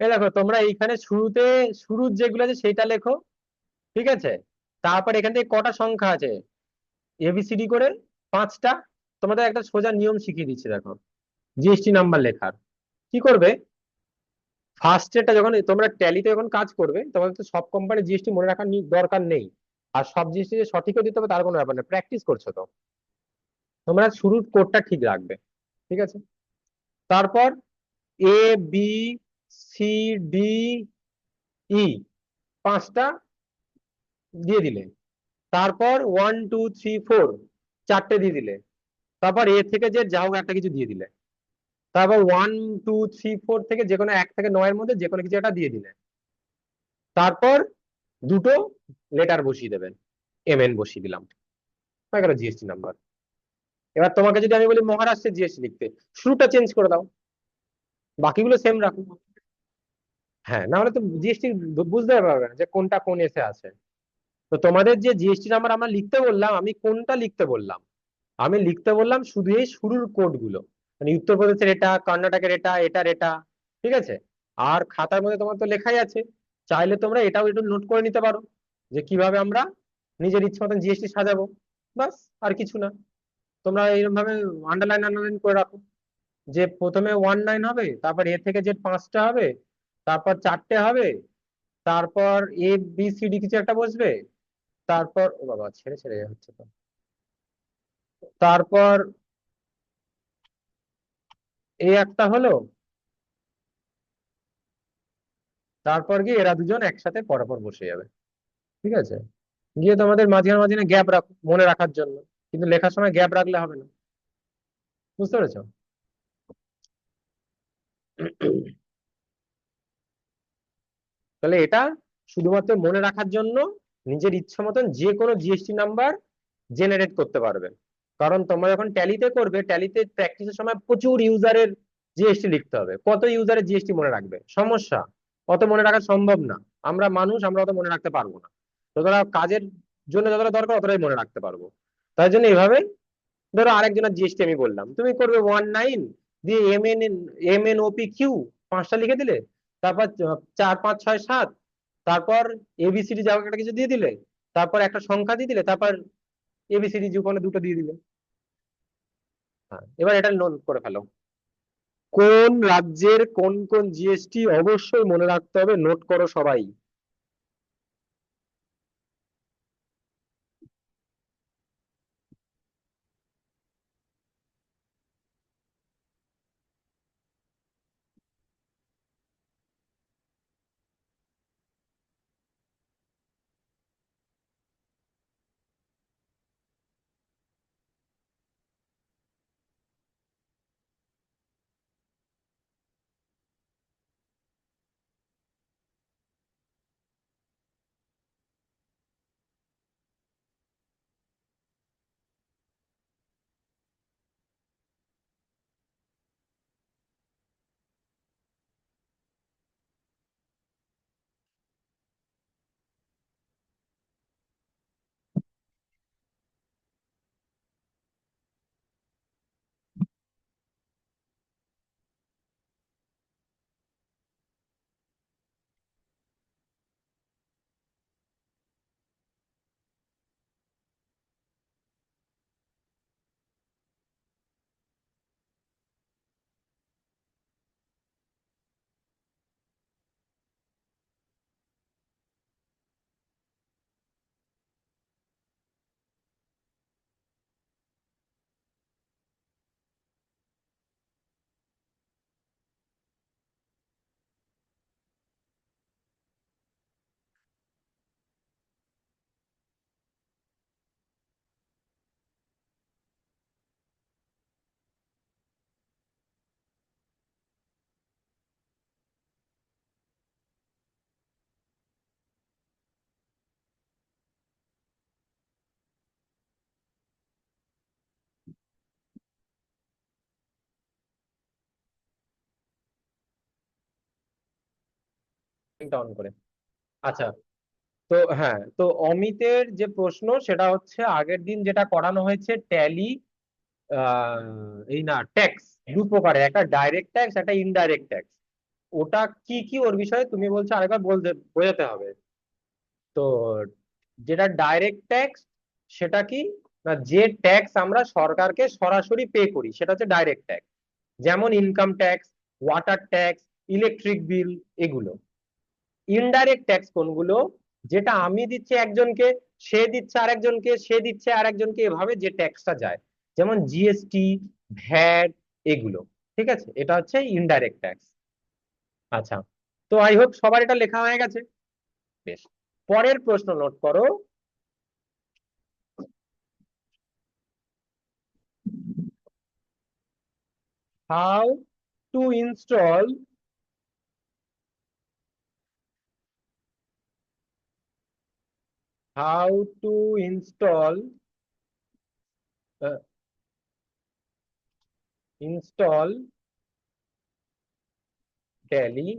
এই দেখো তোমরা এইখানে শুরুতে, শুরুর যেগুলো আছে সেটা লেখো। ঠিক আছে, তারপর এখান থেকে কটা সংখ্যা আছে এবিসিডি করে, 5টা। তোমাদের একটা সোজা নিয়ম শিখিয়ে দিচ্ছি, দেখো জিএসটি নাম্বার লেখার কি করবে। ফার্স্ট এটা যখন তোমরা ট্যালিতে যখন কাজ করবে তোমাদের তো সব কোম্পানি জিএসটি মনে রাখার দরকার নেই, আর সব জিএসটি যে সঠিকও দিতে হবে তার কোনো ব্যাপার নেই, প্র্যাকটিস করছো তো। তোমরা শুরুর কোডটা ঠিক রাখবে। ঠিক আছে, তারপর এ, বি, সি, ডি, ই, 5টা দিয়ে দিলে, তারপর 1 2 3 4 চারটে দিয়ে দিলে, তারপর এ থেকে যে যা হোক একটা কিছু দিয়ে দিলে, তারপর 1 2 3 4 থেকে যে কোনো 1 থেকে 9-এর মধ্যে যে কোনো কিছু একটা দিয়ে দিলে, তারপর দুটো লেটার বসিয়ে দেবেন, এমএন বসিয়ে দিলাম, হয়ে গেল জিএসটি নাম্বার। এবার তোমাকে যদি আমি বলি মহারাষ্ট্রের জিএসটি লিখতে, শুরুটা চেঞ্জ করে দাও, বাকিগুলো সেম রাখো। হ্যাঁ, না হলে তো জিএসটি বুঝতে পারবে না যে কোনটা কোন এসে আছে। তো তোমাদের যে জিএসটি নাম্বার আমরা লিখতে বললাম, আমি কোনটা লিখতে বললাম? আমি লিখতে বললাম শুধু এই শুরুর কোড গুলো, মানে উত্তরপ্রদেশের এটা, কর্ণাটকের এটা, এটার এটা, ঠিক আছে। আর খাতার মধ্যে তোমার তো লেখাই আছে, চাইলে তোমরা এটাও একটু নোট করে নিতে পারো যে কিভাবে আমরা নিজের ইচ্ছে মতন জিএসটি সাজাবো, বাস, আর কিছু না। তোমরা এইরকম ভাবে আন্ডারলাইন আন্ডারলাইন করে রাখো যে প্রথমে 19 হবে, তারপর এ থেকে জেড 5টা হবে, তারপর 4টে হবে, তারপর এ বি সি ডি কিছু একটা বসবে, তারপর ও বাবা ছেড়ে ছেড়ে হচ্ছে তো, তারপর এই একটা হলো, তারপর গিয়ে এরা দুজন একসাথে পরপর বসে যাবে, ঠিক আছে। গিয়ে তোমাদের মাঝখানে মাঝখানে গ্যাপ রাখো মনে রাখার জন্য, কিন্তু লেখার সময় গ্যাপ রাখলে হবে না, বুঝতে পেরেছো? তাহলে এটা শুধুমাত্র মনে রাখার জন্য, নিজের ইচ্ছা মতন যে কোনো জিএসটি নাম্বার জেনারেট করতে পারবে। কারণ তোমরা যখন ট্যালিতে করবে, ট্যালিতে প্র্যাকটিসের সময় প্রচুর ইউজারের জিএসটি লিখতে হবে, কত ইউজারের জিএসটি মনে রাখবে, সমস্যা, অত মনে রাখা সম্ভব না। আমরা মানুষ, আমরা অত মনে রাখতে পারবো না। যতটা কাজের জন্য যতটা দরকার অতটাই মনে রাখতে পারবো। তাই জন্য এইভাবে, ধরো আরেকজনের জিএসটি আমি বললাম, তুমি করবে 19 দিয়ে MNOPQ 5টা লিখে দিলে, তারপর 4 5 6 7, তারপর এবিসিডি যাও একটা কিছু দিয়ে দিলে, তারপর একটা সংখ্যা দিয়ে দিলে, তারপর এবিসিডি যুগলে দুটো দিয়ে দিলে। হ্যাঁ, এবার এটা নোট করে ফেলো, কোন রাজ্যের কোন কোন জিএসটি অবশ্যই মনে রাখতে হবে, নোট করো সবাই। অন করে, আচ্ছা। তো হ্যাঁ, তো অমিতের যে প্রশ্ন সেটা হচ্ছে আগের দিন যেটা করানো হয়েছে ট্যালি, এই না ট্যাক্স, দু প্রকারের, একটা ডাইরেক্ট ট্যাক্স, একটা ইনডাইরেক্ট ট্যাক্স। ওটা কি কি ওর বিষয়ে তুমি বলছো আরেকবার বলতে বোঝাতে হবে। তো যেটা ডাইরেক্ট ট্যাক্স সেটা কি, না যে ট্যাক্স আমরা সরকারকে সরাসরি পে করি সেটা হচ্ছে ডাইরেক্ট ট্যাক্স, যেমন income tax, water tax, electric bill, এগুলো। ইনডাইরেক্ট ট্যাক্স কোনগুলো, যেটা আমি দিচ্ছি একজনকে, সে দিচ্ছে আরেকজনকে, সে দিচ্ছে আরেকজনকে, এভাবে যে ট্যাক্সটা যায়, যেমন জিএসটি, ভ্যাট, এগুলো। ঠিক আছে, এটা হচ্ছে ইনডাইরেক্ট ট্যাক্স। আচ্ছা, তো আই হোপ সবার এটা লেখা হয়ে গেছে। বেশ, পরের প্রশ্ন নোট করো। How to install how to install install tally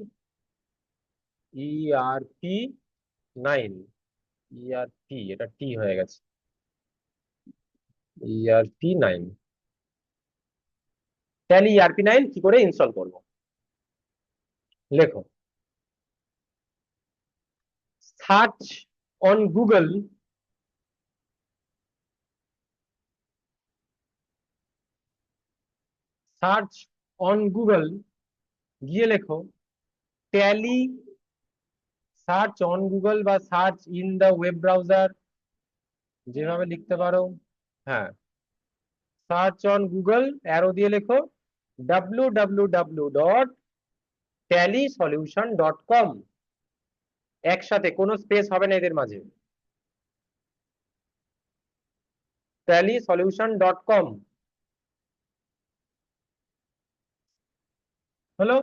ERP 9 ERP, এটা টি হয়ে গেছে, ইআরপি 9, ট্যালি ইআরপি 9 কি করে ইনস্টল করব? লেখো, search on Google, search on Google, গিয়ে লেখো ট্যালি, সার্চ অন গুগল বা search in the web browser, যেভাবে লিখতে পারো। হ্যাঁ, সার্চ অন গুগল, অ্যারো দিয়ে লেখো www.tallysolution.com, একসাথে, কোনো স্পেস হবে না এদের মাঝে, tallysolution.com। হলো?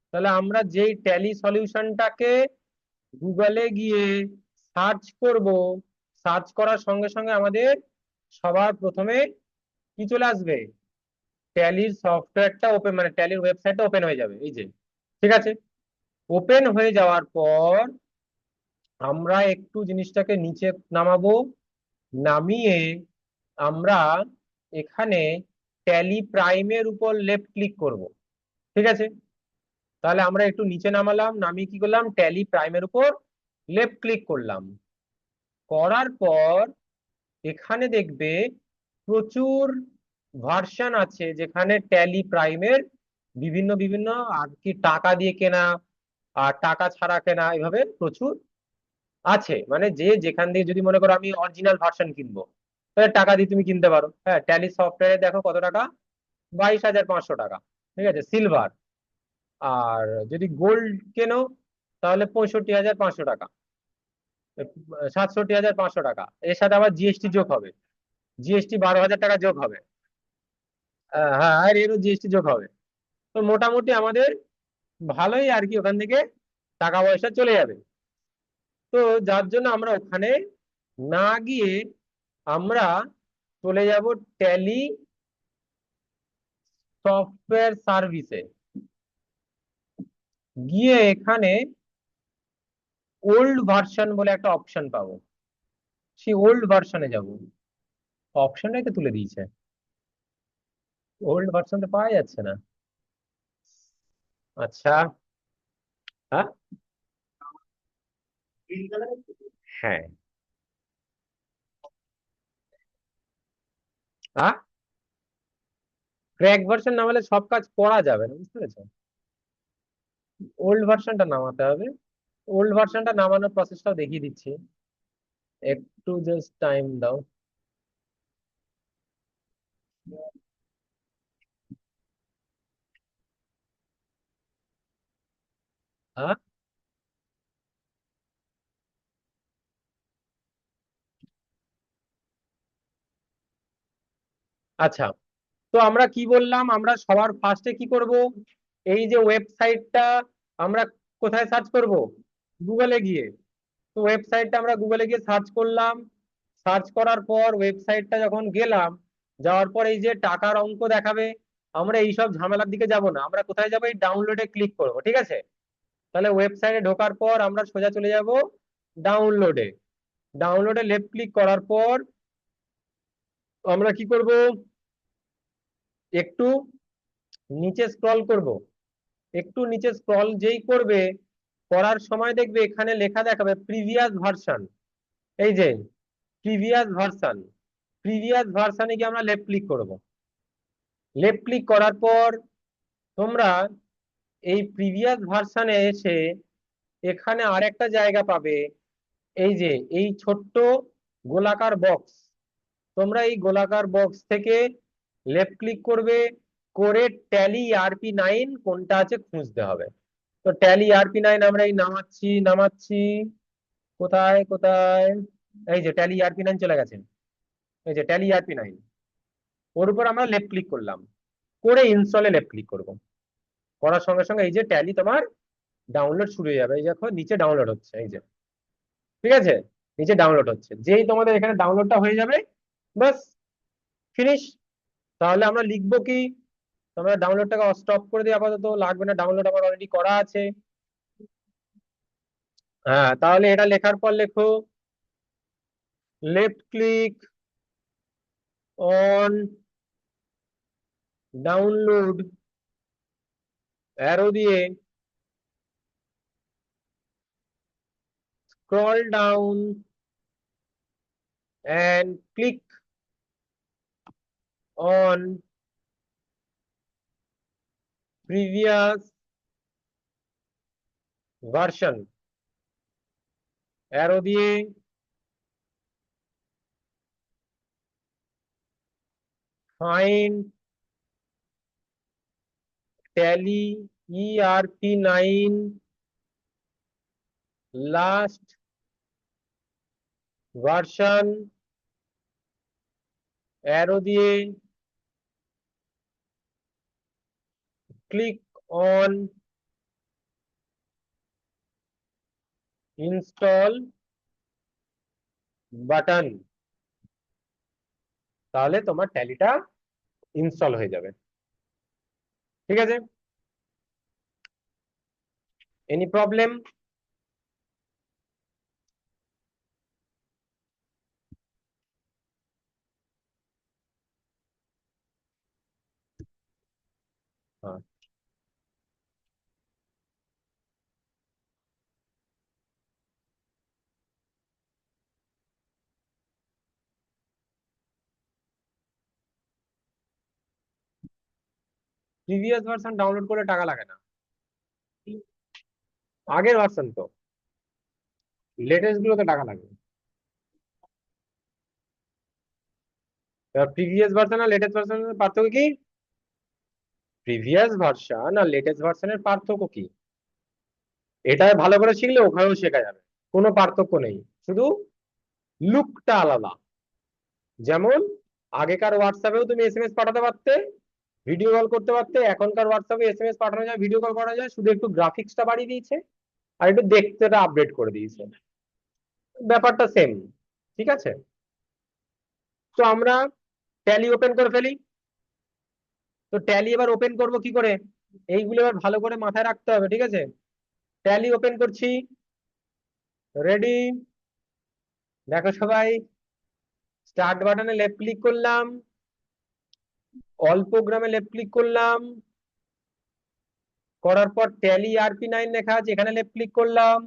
তাহলে আমরা যেই ট্যালি সলিউশনটাকে গুগলে গিয়ে সার্চ করব, সার্চ করার সঙ্গে সঙ্গে আমাদের সবার প্রথমে কি চলে আসবে? ট্যালির সফটওয়্যারটা ওপেন, মানে ট্যালির ওয়েবসাইটটা ওপেন হয়ে যাবে, এই যে। ঠিক আছে, ওপেন হয়ে যাওয়ার পর আমরা একটু জিনিসটাকে নিচে নামাবো, নামিয়ে আমরা এখানে ট্যালি প্রাইমের উপর লেফট ক্লিক করব। ঠিক আছে, তাহলে আমরা একটু নিচে নামালাম, নামিয়ে কি করলাম? ট্যালি প্রাইমের উপর লেফট ক্লিক করলাম। করার পর এখানে দেখবে প্রচুর ভার্সন আছে, যেখানে ট্যালি প্রাইমের বিভিন্ন বিভিন্ন, আর কি টাকা দিয়ে কেনা আর টাকা ছাড়া কেনা, এভাবে প্রচুর আছে। মানে যে যেখান দিয়ে, যদি মনে করো আমি অরিজিনাল ভার্সন কিনবো, তাহলে টাকা দিয়ে তুমি কিনতে পারো। হ্যাঁ, ট্যালি সফটওয়্যারে দেখো কত টাকা, 22,500 টাকা। ঠিক আছে, সিলভার। আর যদি গোল্ড কেনো তাহলে 65,500 টাকা, 67,500 টাকা। এর সাথে আবার জিএসটি যোগ হবে, জিএসটি 12,000 টাকা যোগ হবে। হ্যাঁ, আর এরও জিএসটি যোগ হবে। তো মোটামুটি আমাদের ভালোই আর কি, ওখান থেকে টাকা পয়সা চলে যাবে। তো যার জন্য আমরা ওখানে না গিয়ে আমরা চলে যাব ট্যালি সফটওয়্যার সার্ভিসে, গিয়ে এখানে ওল্ড ভার্সন বলে একটা অপশন পাবো, সেই ওল্ড ভার্সনে যাব। অপশনটাই তো তুলে দিয়েছে, ওল্ড ভার্সন তো পাওয়া যাচ্ছে না। আচ্ছা, হ্যাঁ, হ্যাঁ, হ্যাঁ, ক্র্যাক ভার্সন নামালে সব কাজ করা যাবে না, বুঝতে পেরেছো? ওল্ড ভার্সনটা নামাতে হবে। ওল্ড ভার্সনটা নামানোর প্রসেসটাও দেখিয়ে দিচ্ছি, একটু জাস্ট টাইম দাও। হ্যাঁ, আচ্ছা, তো আমরা কি বললাম, আমরা সবার ফার্স্টে কি করব? এই যে ওয়েবসাইটটা আমরা কোথায় সার্চ করব? গুগলে গিয়ে। তো ওয়েবসাইটটা আমরা গুগলে গিয়ে সার্চ করলাম, সার্চ করার পর ওয়েবসাইটটা যখন গেলাম, যাওয়ার পর এই যে টাকার অঙ্ক দেখাবে, আমরা এই সব ঝামেলার দিকে যাব না, আমরা কোথায় যাব? এই ডাউনলোডে ক্লিক করব। ঠিক আছে, তাহলে ওয়েবসাইটে ঢোকার পর আমরা সোজা চলে যাব ডাউনলোডে। ডাউনলোডে লেফট ক্লিক করার পর আমরা কি করব? একটু নিচে স্ক্রল করব। একটু নিচে স্ক্রল যেই করবে, করার সময় দেখবে এখানে লেখা দেখাবে প্রিভিয়াস ভার্সন। এই যে প্রিভিয়াস ভার্সন, প্রিভিয়াস ভার্সনে গিয়ে আমরা লেফট ক্লিক করব। লেফট ক্লিক করার পর তোমরা এই প্রিভিয়াস ভার্সনে এসে এখানে আরেকটা জায়গা পাবে, এই যে এই ছোট্ট গোলাকার বক্স। তোমরা এই গোলাকার বক্স থেকে লেফট ক্লিক করবে, করে ট্যালি আরপি 9 কোনটা আছে খুঁজতে হবে। তো ট্যালি আরপি 9 আমরা এই নামাচ্ছি নামাচ্ছি, কোথায় কোথায়, এই যে ট্যালি আরপি 9 চলে গেছে, এই যে ট্যালি আরপি 9, ওর উপর আমরা লেফট ক্লিক করলাম। করে ইনস্টলে লেফট ক্লিক করব। করার সঙ্গে সঙ্গে এই যে ট্যালি তোমার ডাউনলোড শুরু হয়ে যাবে। এই দেখো নিচে ডাউনলোড হচ্ছে, এই যে ঠিক আছে, নিচে ডাউনলোড হচ্ছে। যেই তোমাদের এখানে ডাউনলোডটা হয়ে যাবে, বাস ফিনিশ। তাহলে আমরা লিখবো কি, তোমরা ডাউনলোডটাকে স্টপ করে দিই, আপাতত লাগবে না, ডাউনলোড আমার অলরেডি করা আছে। হ্যাঁ, তাহলে এটা লেখার পর লেখো left click on download, arrow দিয়ে scroll down and click on previous version, arrow দিয়ে find tally ERP9 last version, arrow দিয়ে click on install button, তাহলে তোমার ট্যালিটা ইনস্টল হয়ে যাবে। ঠিক আছে, এনি প্রবলেম? হ্যাঁ, প্রিভিয়াস ভার্সন ডাউনলোড করে টাকা লাগে না, আগের ভার্সন তো, লেটেস্ট গুলোতে টাকা লাগে। প্রিভিয়াস ভার্সন আর লেটেস্ট ভার্সনের পার্থক্য কি? প্রিভিয়াস ভার্সন আর লেটেস্ট ভার্সনের পার্থক্য কি, এটা ভালো করে শিখলে ওখানেও শেখা যাবে, কোনো পার্থক্য নেই, শুধু লুকটা আলাদা। যেমন আগেকার হোয়াটসঅ্যাপেও তুমি এসএমএস পাঠাতে পারতে, ভিডিও কল করতে পারতে, এখনকার হোয়াটসঅ্যাপে এসএমএস পাঠানো যায়, ভিডিও কল করা যায়, শুধু একটু গ্রাফিক্সটা বাড়িয়ে দিয়েছে আর একটু দেখতেটা আপডেট করে দিয়েছে, ব্যাপারটা সেম। ঠিক আছে, তো আমরা ট্যালি ওপেন করে ফেলি। তো ট্যালি এবার ওপেন করব কি করে, এইগুলো এবার ভালো করে মাথায় রাখতে হবে। ঠিক আছে, ট্যালি ওপেন করছি, রেডি, দেখো সবাই, স্টার্ট বাটনে লেফট ক্লিক করলাম, অল প্রোগ্রামে লেফট ক্লিক করলাম, করার পর ট্যালি ERP9 লেখা আছে এখানে লেফট ক্লিক করলাম,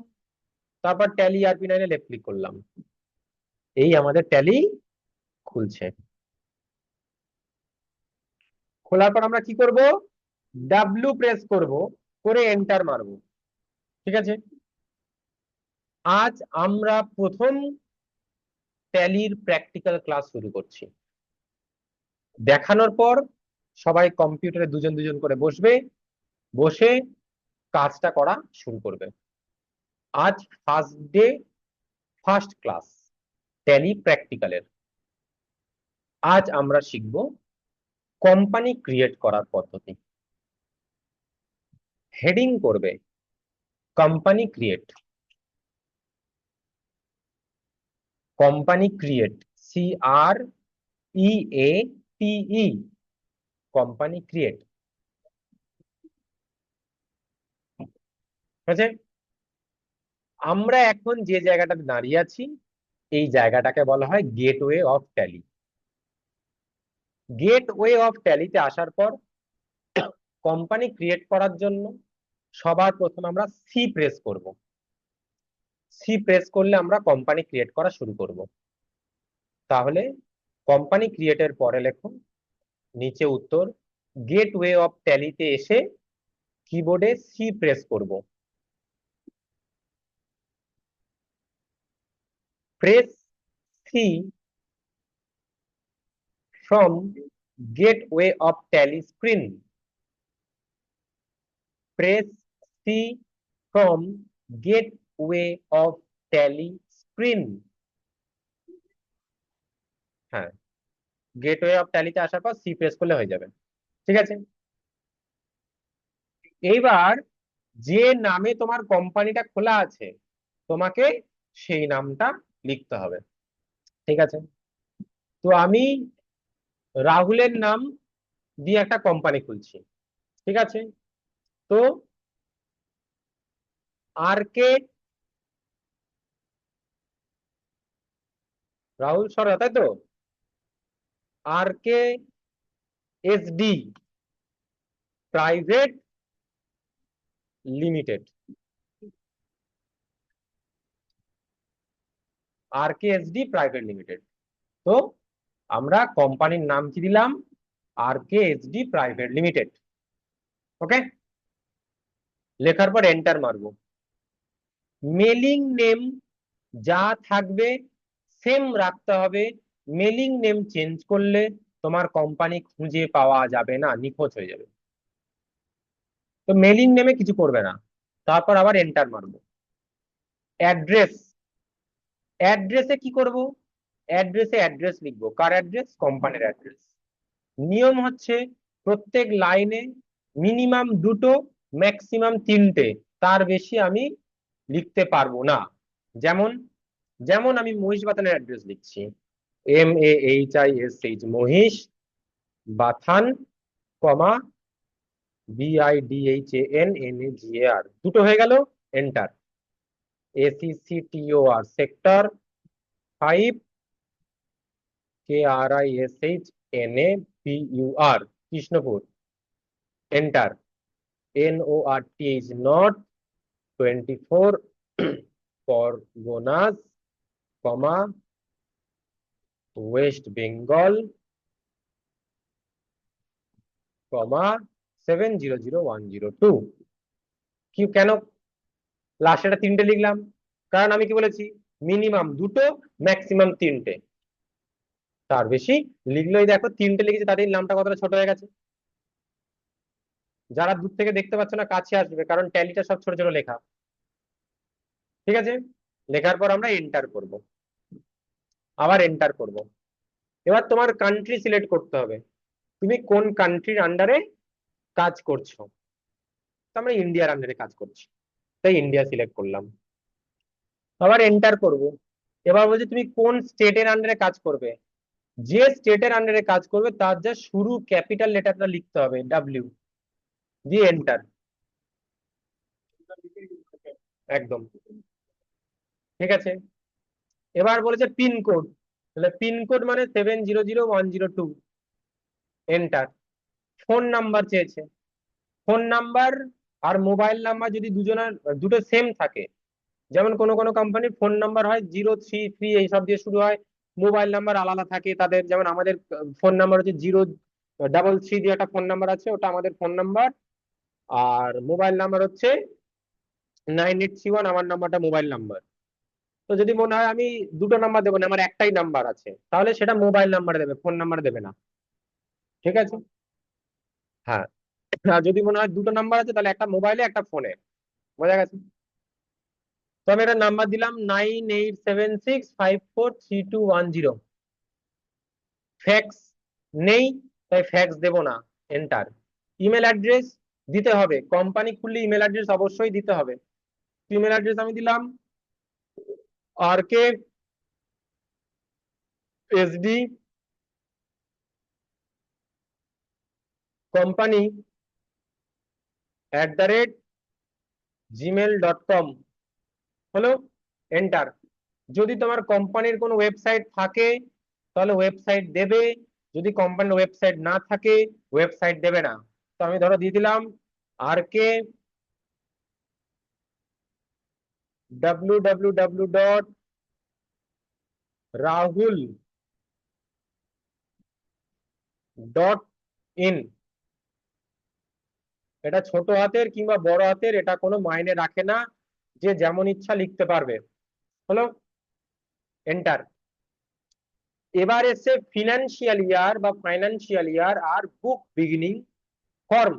তারপর ট্যালি ERP9 এ লেফট ক্লিক করলাম, এই আমাদের ট্যালি খুলছে। খোলার পর আমরা কি করব, ডাব্লিউ প্রেস করব, করে এন্টার মারবো। ঠিক আছে, আজ আমরা প্রথম ট্যালির প্র্যাকটিক্যাল ক্লাস শুরু করছি। দেখানোর পর সবাই কম্পিউটারে দুজন দুজন করে বসবে, বসে কাজটা করা শুরু করবে। আজ first day, first class Tally প্র্যাকটিক্যালের। আজ আমরা শিখব কোম্পানি ক্রিয়েট করার পদ্ধতি। হেডিং করবে company create, company create, CREATE, company create. ঠিক আছে, আমরা এখন যে জায়গাটাতে দাঁড়িয়ে আছি এই জায়গাটাকে বলা হয় gateway of Tally. Gateway of ট্যালিতে আসার পর কোম্পানি ক্রিয়েট করার জন্য সবার প্রথম আমরা সি প্রেস করব। সি প্রেস করলে আমরা কোম্পানি ক্রিয়েট করা শুরু করব। তাহলে কোম্পানি ক্রিয়েটের পরে লেখো নিচে উত্তর, গেটওয়ে অফ ট্যালিতে এসে কিবোর্ডে সি প্রেস করব। Press C from gateway of Tally screen. Press C from gateway of Tally screen. হ্যাঁ, গেটওয়ে অফ ট্যালিতে আসার পর সি প্রেস করলে হয়ে যাবে। ঠিক আছে, এইবার যে নামে তোমার কোম্পানিটা খোলা আছে তোমাকে সেই নামটা লিখতে হবে। ঠিক আছে, তো আমি রাহুলের নাম দিয়ে একটা কোম্পানি খুলছি। ঠিক আছে, তো আর কে, রাহুল সরকার, তাই তো, আর কে এসডি প্রাইভেট লিমিটেড, আর কে এসডি প্রাইভেট লিমিটেড। তো আমরা কোম্পানির নাম কি দিলাম, আর কে এসডি প্রাইভেট লিমিটেড। ওকে, লেখার পর এন্টার মারবো। মেলিং নেম যা থাকবে সেম রাখতে হবে। মেলিং নেম চেঞ্জ করলে তোমার কোম্পানি খুঁজে পাওয়া যাবে না, নিখোঁজ হয়ে যাবে। তো মেলিং নেমে কিছু করবে না, তারপর আবার এন্টার মারবো। অ্যাড্রেস, অ্যাড্রেসে কি করব, অ্যাড্রেসে অ্যাড্রেস লিখবো। কার অ্যাড্রেস, কোম্পানির অ্যাড্রেস। নিয়ম হচ্ছে প্রত্যেক লাইনে মিনিমাম দুটো, ম্যাক্সিমাম তিনটে, তার বেশি আমি লিখতে পারবো না। যেমন, যেমন আমি মহিষ বাথানের অ্যাড্রেস লিখছি, MAHISH মহিষ বাথান, কমা BIDHANNAGAR, দুটো হয়ে গেল, enter. ACCTOR sector 5, KRISHNAPUR Krishnapur, enter. NORTH north 24 Parganas, comma West Bengal, comma 700102। কি কেন লাস্টে তিনটে লিখলাম, কারণ আমি কি বলেছি, মিনিমাম দুটো, ম্যাক্সিমাম তিনটে, তার বেশি লিখলেই, দেখো তিনটে লিখেছি তাদের নামটা কতটা ছোট হয়ে গেছে। যারা দূর থেকে দেখতে পাচ্ছ না কাছে আসবে, কারণ ট্যালিটা সব ছোট ছোট লেখা। ঠিক আছে, লেখার পর আমরা এন্টার করব, আবার এন্টার করব। এবার তোমার কান্ট্রি সিলেক্ট করতে হবে, তুমি কোন কান্ট্রির আন্ডারে কাজ করছো। তো আমরা ইন্ডিয়ার আন্ডারে কাজ করছি, তাই ইন্ডিয়া সিলেক্ট করলাম, আবার এন্টার করব। এবার বলছি তুমি কোন স্টেটের আন্ডারে কাজ করবে, যে স্টেটের আন্ডারে কাজ করবে তার যা শুরু ক্যাপিটাল লেটারটা লিখতে হবে, ডাব্লিউ দিয়ে এন্টার। একদম ঠিক আছে। এবার বলেছে পিনকোড, তাহলে পিনকোড মানে 700102, এন্টার। ফোন নাম্বার চেয়েছে, ফোন নাম্বার আর মোবাইল নাম্বার যদি দুজনের দুটো সেম থাকে, যেমন কোনো কোনো কোম্পানির ফোন নাম্বার হয় 033 এইসব দিয়ে শুরু হয়, মোবাইল নাম্বার আলাদা থাকে তাদের, যেমন আমাদের ফোন নাম্বার হচ্ছে 033 দিয়ে একটা ফোন নাম্বার আছে, ওটা আমাদের ফোন নাম্বার। আর মোবাইল নাম্বার হচ্ছে 9831, আমার নাম্বারটা মোবাইল নাম্বার। তো যদি মনে হয় আমি দুটো নাম্বার দেবো না, আমার একটাই নাম্বার আছে, তাহলে সেটা মোবাইল নাম্বারে দেবে, ফোন নাম্বারে দেবে না। ঠিক আছে, হ্যাঁ। আর যদি মনে হয় দুটো নাম্বার আছে, তাহলে একটা মোবাইলে একটা ফোনে। বোঝা গেছে? তো আমি একটা নাম্বার দিলাম 9876543210। ফ্যাক্স নেই, তাই ফ্যাক্স দেব না, এন্টার। ইমেল অ্যাড্রেস দিতে হবে, কোম্পানি খুললে ইমেল অ্যাড্রেস অবশ্যই দিতে হবে। ইমেল অ্যাড্রেস আমি দিলাম RK SD কোম্পানি @gmail.com, হলো, এন্টার। যদি তোমার কোম্পানির কোনো ওয়েবসাইট থাকে তাহলে ওয়েবসাইট দেবে, যদি কোম্পানির ওয়েবসাইট না থাকে ওয়েবসাইট দেবে না। তো আমি ধরো দিয়ে দিলাম RK www.rahul.in। এটা ছোট হাতের কিংবা বড় হাতের এটা কোনো মাইনে রাখে না, যে যেমন ইচ্ছা লিখতে পারবে, হলো, এন্টার। এবার এসে ফিনান্সিয়াল ইয়ার বা ফাইন্যান্সিয়াল ইয়ার আর বুক বিগিনিং ফর্ম।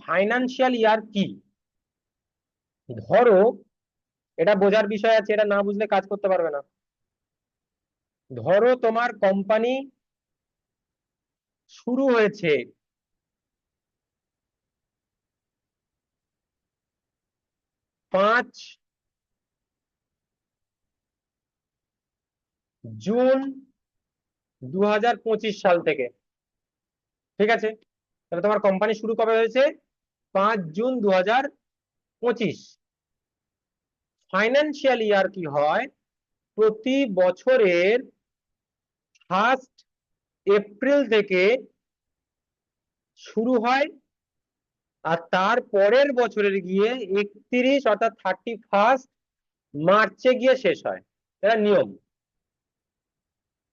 ফাইন্যান্সিয়াল ইয়ার কি, ধরো এটা বোঝার বিষয় আছে, এটা না বুঝলে কাজ করতে পারবে না। ধরো তোমার কোম্পানি শুরু হয়েছে 5 জুন 2025 সাল থেকে। ঠিক আছে, তাহলে তোমার কোম্পানি শুরু কবে হয়েছে? 5 জুন 2025। ফাইন্যান্সিয়াল ইয়ার কি হয়? প্রতি বছরের 1 এপ্রিল থেকে শুরু হয়, আর তার পরের বছরের গিয়ে 31 অর্থাৎ 31 মার্চে গিয়ে শেষ হয়। এটা নিয়ম।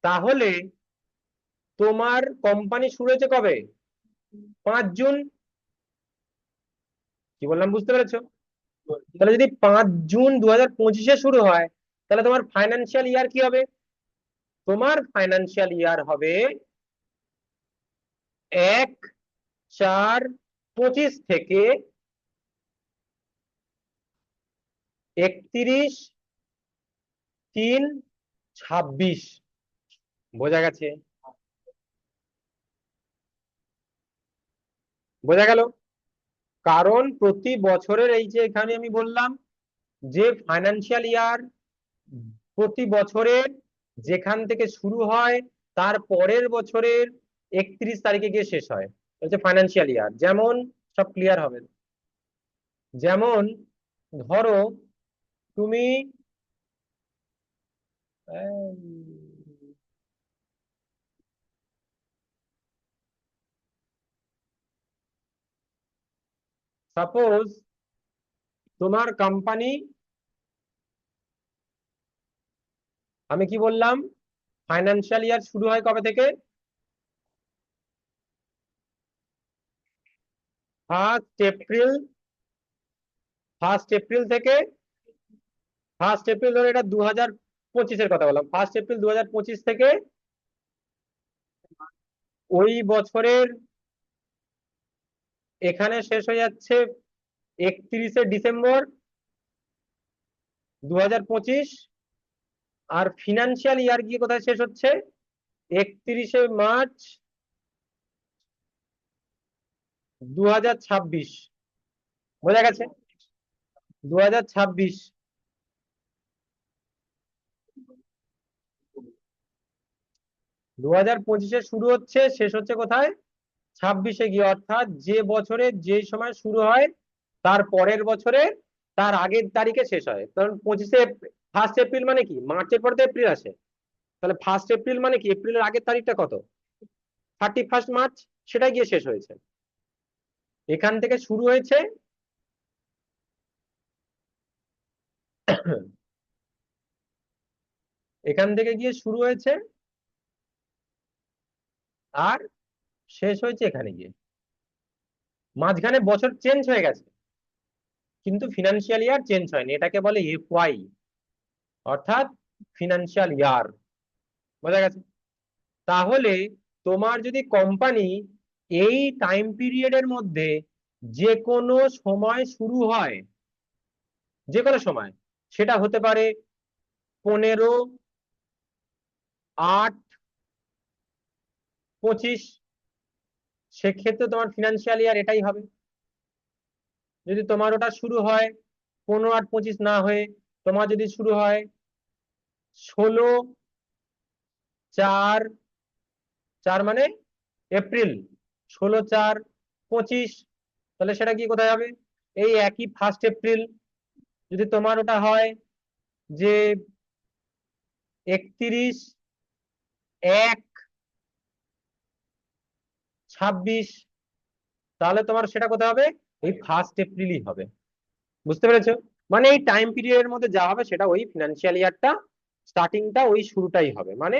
তাহলে তোমার কোম্পানি শুরু হয়েছে কবে? 5 জুন। কি বললাম বুঝতে পেরেছো? তাহলে যদি 5 জুন 2025-এ শুরু হয়, তাহলে তোমার ফাইন্যান্সিয়াল ইয়ার কি হবে? তোমার ফাইন্যান্সিয়াল ইয়ার হবে 1/4/25 থেকে 31/3/26। বোঝা গেছে? বোঝা গেল? কারণ প্রতি বছরের এই যে এখানে আমি বললাম যে ফাইন্যান্সিয়াল ইয়ার প্রতি বছরের যেখান থেকে শুরু হয় তার পরের বছরের 31 তারিখে গিয়ে শেষ হয়, হচ্ছে ফাইন্যান্সিয়াল ইয়ার। যেমন, সব ক্লিয়ার হবে। যেমন ধরো তুমি সাপোজ তোমার কোম্পানি, আমি কি বললাম, ফাইন্যান্সিয়াল ইয়ার শুরু হয় কবে থেকে? 1 এপ্রিল। 1 এপ্রিল থেকে, 1 এপ্রিল ধরে, এটা 2025-এর কথা বললাম, 1 এপ্রিল 2025 থেকে ওই বছরের এখানে শেষ হয়ে যাচ্ছে 31শে ডিসেম্বর 2025। আর ফিনান্সিয়াল ইয়ার গিয়ে কোথায় শেষ হচ্ছে? 31শে মার্চ 2026। বোঝা গেছে? 2026। 2025-এ শুরু হচ্ছে, শেষ হচ্ছে কোথায়? 26-এ গিয়ে, অর্থাৎ যে বছরে যে সময় শুরু হয় তার পরের বছরে তার আগের তারিখে শেষ হয়। কারণ 25-এ 1 এপ্রিল মানে কি, মার্চের পরে তো এপ্রিল আসে, তাহলে 1 এপ্রিল মানে কি, এপ্রিলের আগের তারিখটা কত? 31 মার্চ, সেটা গিয়ে শেষ হয়েছে। এখান থেকে শুরু হয়েছে, এখান থেকে গিয়ে শুরু হয়েছে আর শেষ হয়েছে এখানে গিয়ে। মাঝখানে বছর চেঞ্জ হয়ে গেছে, কিন্তু ফিনান্সিয়াল ইয়ার চেঞ্জ হয়নি। এটাকে বলে এফওয়াই, অর্থাৎ ফিনান্সিয়াল ইয়ার। বোঝা গেছে? তাহলে তোমার যদি কোম্পানি এই টাইম পিরিয়ডের মধ্যে যে কোনো সময় শুরু হয়, যে কোনো সময়, সেটা হতে পারে 15/8/25, সেক্ষেত্রে তোমার ফিনান্সিয়াল ইয়ার এটাই হবে। যদি তোমার ওটা শুরু হয় 15/8/25 না হয়ে, তোমার যদি শুরু হয় 16/4/4 মানে এপ্রিল, 16/4/25, তাহলে সেটা কি কোথায় হবে? এই একই 1 এপ্রিল। যদি তোমার ওটা হয় যে 31/1/26, তাহলে তোমার সেটা কোথায় হবে? এই 1 এপ্রিলই হবে। বুঝতে পেরেছো? মানে এই টাইম পিরিয়ডের মধ্যে যা হবে সেটা ওই ফিনান্সিয়াল ইয়ারটা স্টার্টিংটা ওই শুরুটাই হবে, মানে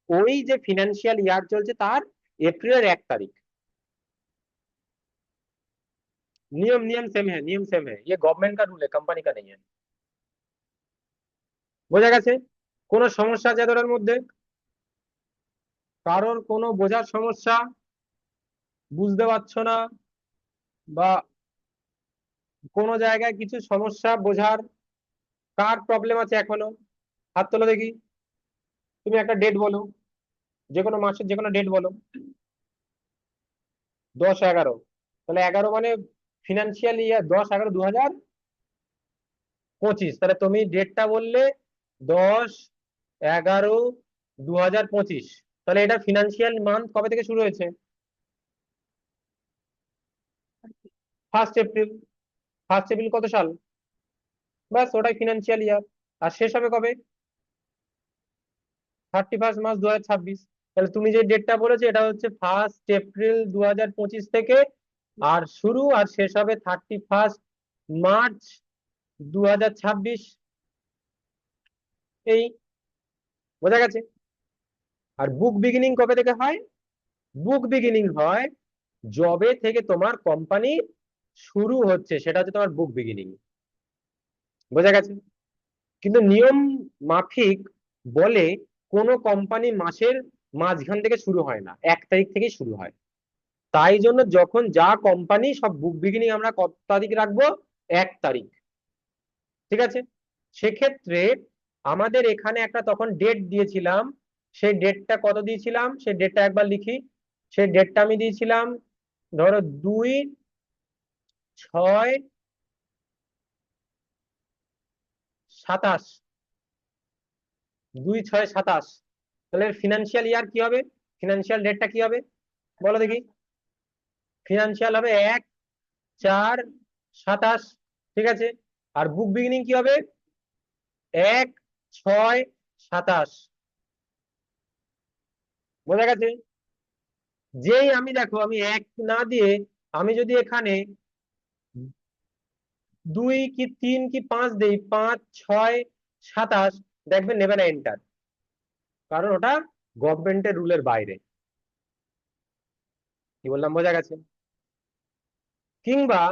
ওই যে ফিনান্সিয়াল ইয়ার চলছে তার এপ্রিলের 1 तारीख। नियम नियम सेम है, नियम सेम है, ये गवर्नमेंट का रूल है, कंपनी का नहीं है। বোঝা গেছে? কোনো সমস্যা আছে এদের মধ্যে? কারোর কোনো বোঝার সমস্যা, বুঝতে পারছো না, বা কোনো জায়গায় কিছু সমস্যা বোঝার, কার প্রবলেম আছে এখনো? হাত তোলো দেখি। তুমি একটা ডেট বলো, যে কোনো মাসের যে কোনো ডেট বলো। 10/11, তাহলে 11 মানে ফিনান্সিয়াল ইয়ার 10/11/2025, তাহলে তুমি ডেটটা বললে 10/11/2025, তাহলে এটা ফিনান্সিয়াল মান্থ কবে থেকে শুরু হয়েছে? 1 এপ্রিল। 1 এপ্রিল কত সাল? ব্যাস ওটাই ফিনান্সিয়াল ইয়ার। আর শেষ হবে কবে? 31 মার্চ 2026। তাহলে তুমি যে ডেটটা বলেছো এটা হচ্ছে 1 এপ্রিল 2025 থেকে, আর শুরু আর শেষ হবে 31 মার্চ 2026। এই বোঝা গেছে? আর বুক বিগিনিং কবে থেকে হয়? বুক বিগিনিং হয় জবে থেকে তোমার কোম্পানি শুরু হচ্ছে, সেটা হচ্ছে তোমার বুক বিগিনিং। বোঝা গেছে? কিন্তু নিয়ম মাফিক বলে কোন কোম্পানি মাসের মাঝখান থেকে শুরু হয় না, 1 তারিখ থেকেই শুরু হয়। তাই জন্য যখন যা কোম্পানি সব বুক বিগিনিং আমরা কত তারিখ রাখবো? 1 তারিখ। ঠিক আছে? সেক্ষেত্রে আমাদের এখানে একটা তখন ডেট দিয়েছিলাম, সেই ডেটটা কত দিয়েছিলাম সেই ডেটটা একবার লিখি। সেই ডেটটা আমি দিয়েছিলাম ধরো 2/6/27। 2/6/27, তাহলে ফিনান্সিয়াল ইয়ার কি হবে? ফিনান্সিয়াল ডেটটা কি হবে বলো দেখি? ফিনান্সিয়াল হবে 1/4/27। ঠিক আছে? আর বুক বিগিনিং কি হবে? 1/6/27। বোঝা গেছে? যেই আমি দেখো আমি এক না দিয়ে আমি যদি এখানে 2 কি 3 কি 5 দেই, 5/6/27, দেখবেন নেবে না এন্টার, কারণ ওটা গভর্নমেন্টের রুলের বাইরে। কি বললাম বোঝা গেছে? কিংবা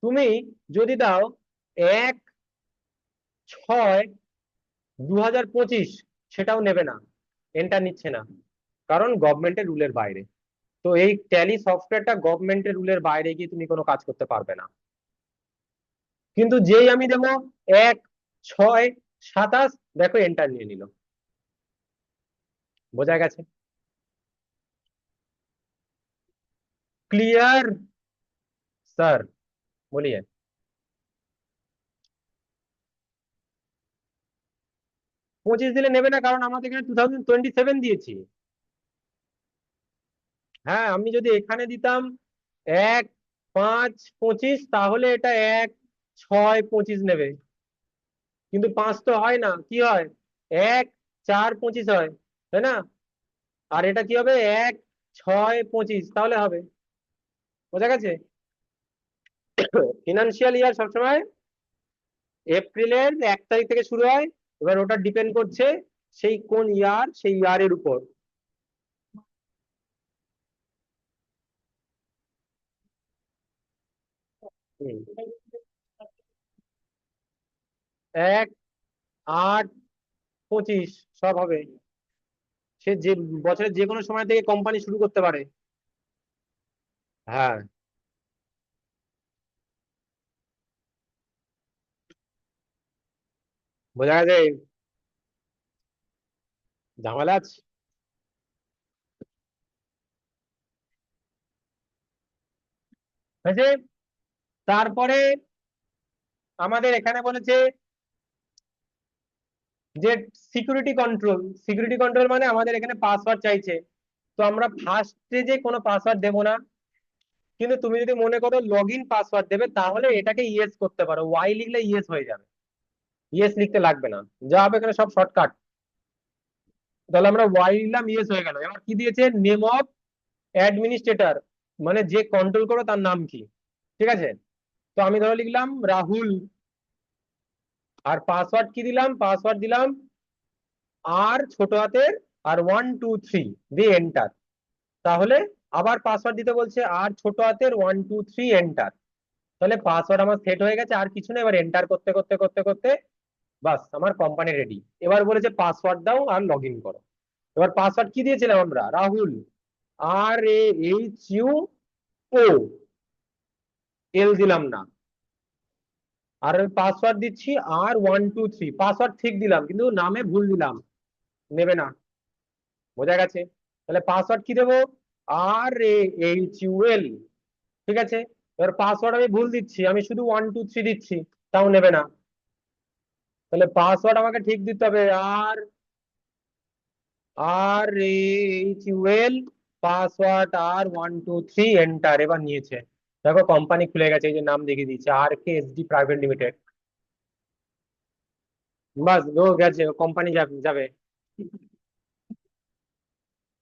তুমি যদি দাও 1/6/2025, সেটাও নেবে না, এন্টার নিচ্ছে না, কারণ গভর্নমেন্টের রুলের বাইরে। তো এই ট্যালি সফটওয়্যারটা গভর্নমেন্টের রুলের বাইরে গিয়ে তুমি কোনো কাজ করতে পারবে না। কিন্তু যেই আমি দেবো 1/6/27, দেখো এন্টার নিয়ে নিল। বোঝা গেছে? Clear sir? बोलिए। 25 দিলে নেবে না, কারণ আমাদের এখানে 2027 দিয়েছি। হ্যাঁ, আমি যদি এখানে দিতাম 1/5/25, তাহলে এটা 1/6/25 নেবে, কিন্তু 5 তো হয় না, কি হয়? 1/4/25 হয়, তাই না? আর এটা কি হবে? 1/6/25, তাহলে হবে। বোঝা গেছে? ফিনান্সিয়াল ইয়ার সবসময় এপ্রিলের 1 তারিখ থেকে শুরু হয়। এবার ওটা ডিপেন্ড করছে সেই কোন ইয়ার, সেই ইয়ারের উপর। হুম। 1/8/25 সব হবে। সে যে বছরের যে কোনো সময় থেকে কোম্পানি শুরু করতে পারে। হ্যাঁ। বোঝা গেছে? ঝামেলা আছে। হয়েছে? তারপরে আমাদের এখানে বলেছে যে সিকিউরিটি কন্ট্রোল। সিকিউরিটি কন্ট্রোল মানে আমাদের এখানে পাসওয়ার্ড চাইছে। তো আমরা ফার্স্টে যে কোনো পাসওয়ার্ড দেবো না, কিন্তু তুমি যদি মনে করো লগ ইন পাসওয়ার্ড দেবে, তাহলে এটাকে ইয়েস করতে পারো, ওয়াই লিখলে ইয়েস হয়ে যাবে, ইয়েস লিখতে লাগবে না, যা হবে এখানে সব শর্টকাট। তাহলে আমরা ওয়াই লিখলাম, ইয়েস হয়ে গেল। এবার কি দিয়েছে? নেম অফ অ্যাডমিনিস্ট্রেটর, মানে যে কন্ট্রোল করো তার নাম কি। ঠিক আছে? তো আমি ধরো লিখলাম রাহুল, আর পাসওয়ার্ড কি দিলাম? পাসওয়ার্ড দিলাম আর ছোট হাতের আর 1 2 3 দিয়ে এন্টার। তাহলে আবার পাসওয়ার্ড দিতে বলছে আর ছোট হাতের 1 2 3 এন্টার। তাহলে পাসওয়ার্ড আমার সেট হয়ে গেছে, আর কিছু না, এবার এন্টার করতে করতে করতে করতে বাস আমার কোম্পানি রেডি। এবার বলেছে পাসওয়ার্ড দাও আর লগ ইন করো। এবার পাসওয়ার্ড কি দিয়েছিলাম আমরা? রাহুল, RAHUL দিলাম না, আর আমি পাসওয়ার্ড দিচ্ছি R1 2 3, পাসওয়ার্ড ঠিক দিলাম কিন্তু নামে ভুল দিলাম, নেবে না। বোঝা গেছে? তাহলে পাসওয়ার্ড কি দেবো? RAHUL, ঠিক আছে, এবার পাসওয়ার্ড আমি ভুল দিচ্ছি, আমি শুধু 1 2 3 দিচ্ছি, তাও নেবে না। তাহলে পাসওয়ার্ড আমাকে ঠিক দিতে হবে, আর RAHUL, পাসওয়ার্ড R 1 2 3, এন্টার। এবার নিয়েছে, দেখো কোম্পানি খুলে গেছে, এই যে নাম দেখিয়ে দিচ্ছে RKSD প্রাইভেট লিমিটেড। বাস ও গেছে, কোম্পানি যাবে যাবে।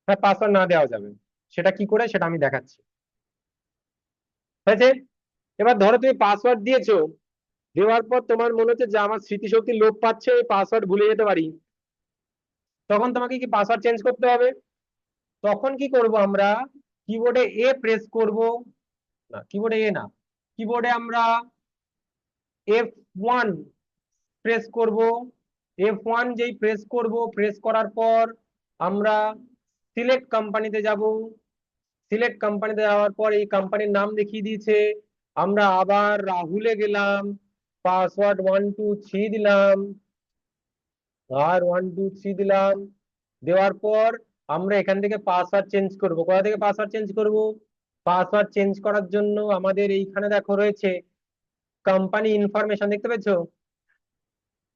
হ্যাঁ, পাসওয়ার্ড না দেওয়া যাবে, সেটা কি করে সেটা আমি দেখাচ্ছি। হয়েছে? এবার ধরো তুমি পাসওয়ার্ড দিয়েছো, দেওয়ার পর তোমার মনে হচ্ছে যে আমার স্মৃতিশক্তি লোপ পাচ্ছে, পাসওয়ার্ড ভুলে যেতে পারি, তখন তোমাকে কি পাসওয়ার্ড চেঞ্জ করতে হবে। তখন কি করব আমরা, কিবোর্ডে এ প্রেস করব, না কিবোর্ডে এ না, কিবোর্ডে আমরা F1 প্রেস করব। F1 যেই প্রেস করব, প্রেস করার পর আমরা সিলেক্ট কোম্পানিতে যাব। সিলেক্ট কোম্পানিতে যাওয়ার পর এই কোম্পানির নাম দেখিয়ে দিয়েছে, আমরা আবার রাহুলে গেলাম, পাসওয়ার্ড 1 2 3 দিলাম, আর 1 2 3 দিলাম। দেওয়ার পর আমরা এখান থেকে পাসওয়ার্ড চেঞ্জ করব। কোথা থেকে পাসওয়ার্ড চেঞ্জ করব? পাসওয়ার্ড চেঞ্জ করার জন্য আমাদের এইখানে দেখো রয়েছে কোম্পানি ইনফরমেশন, দেখতে পেয়েছো?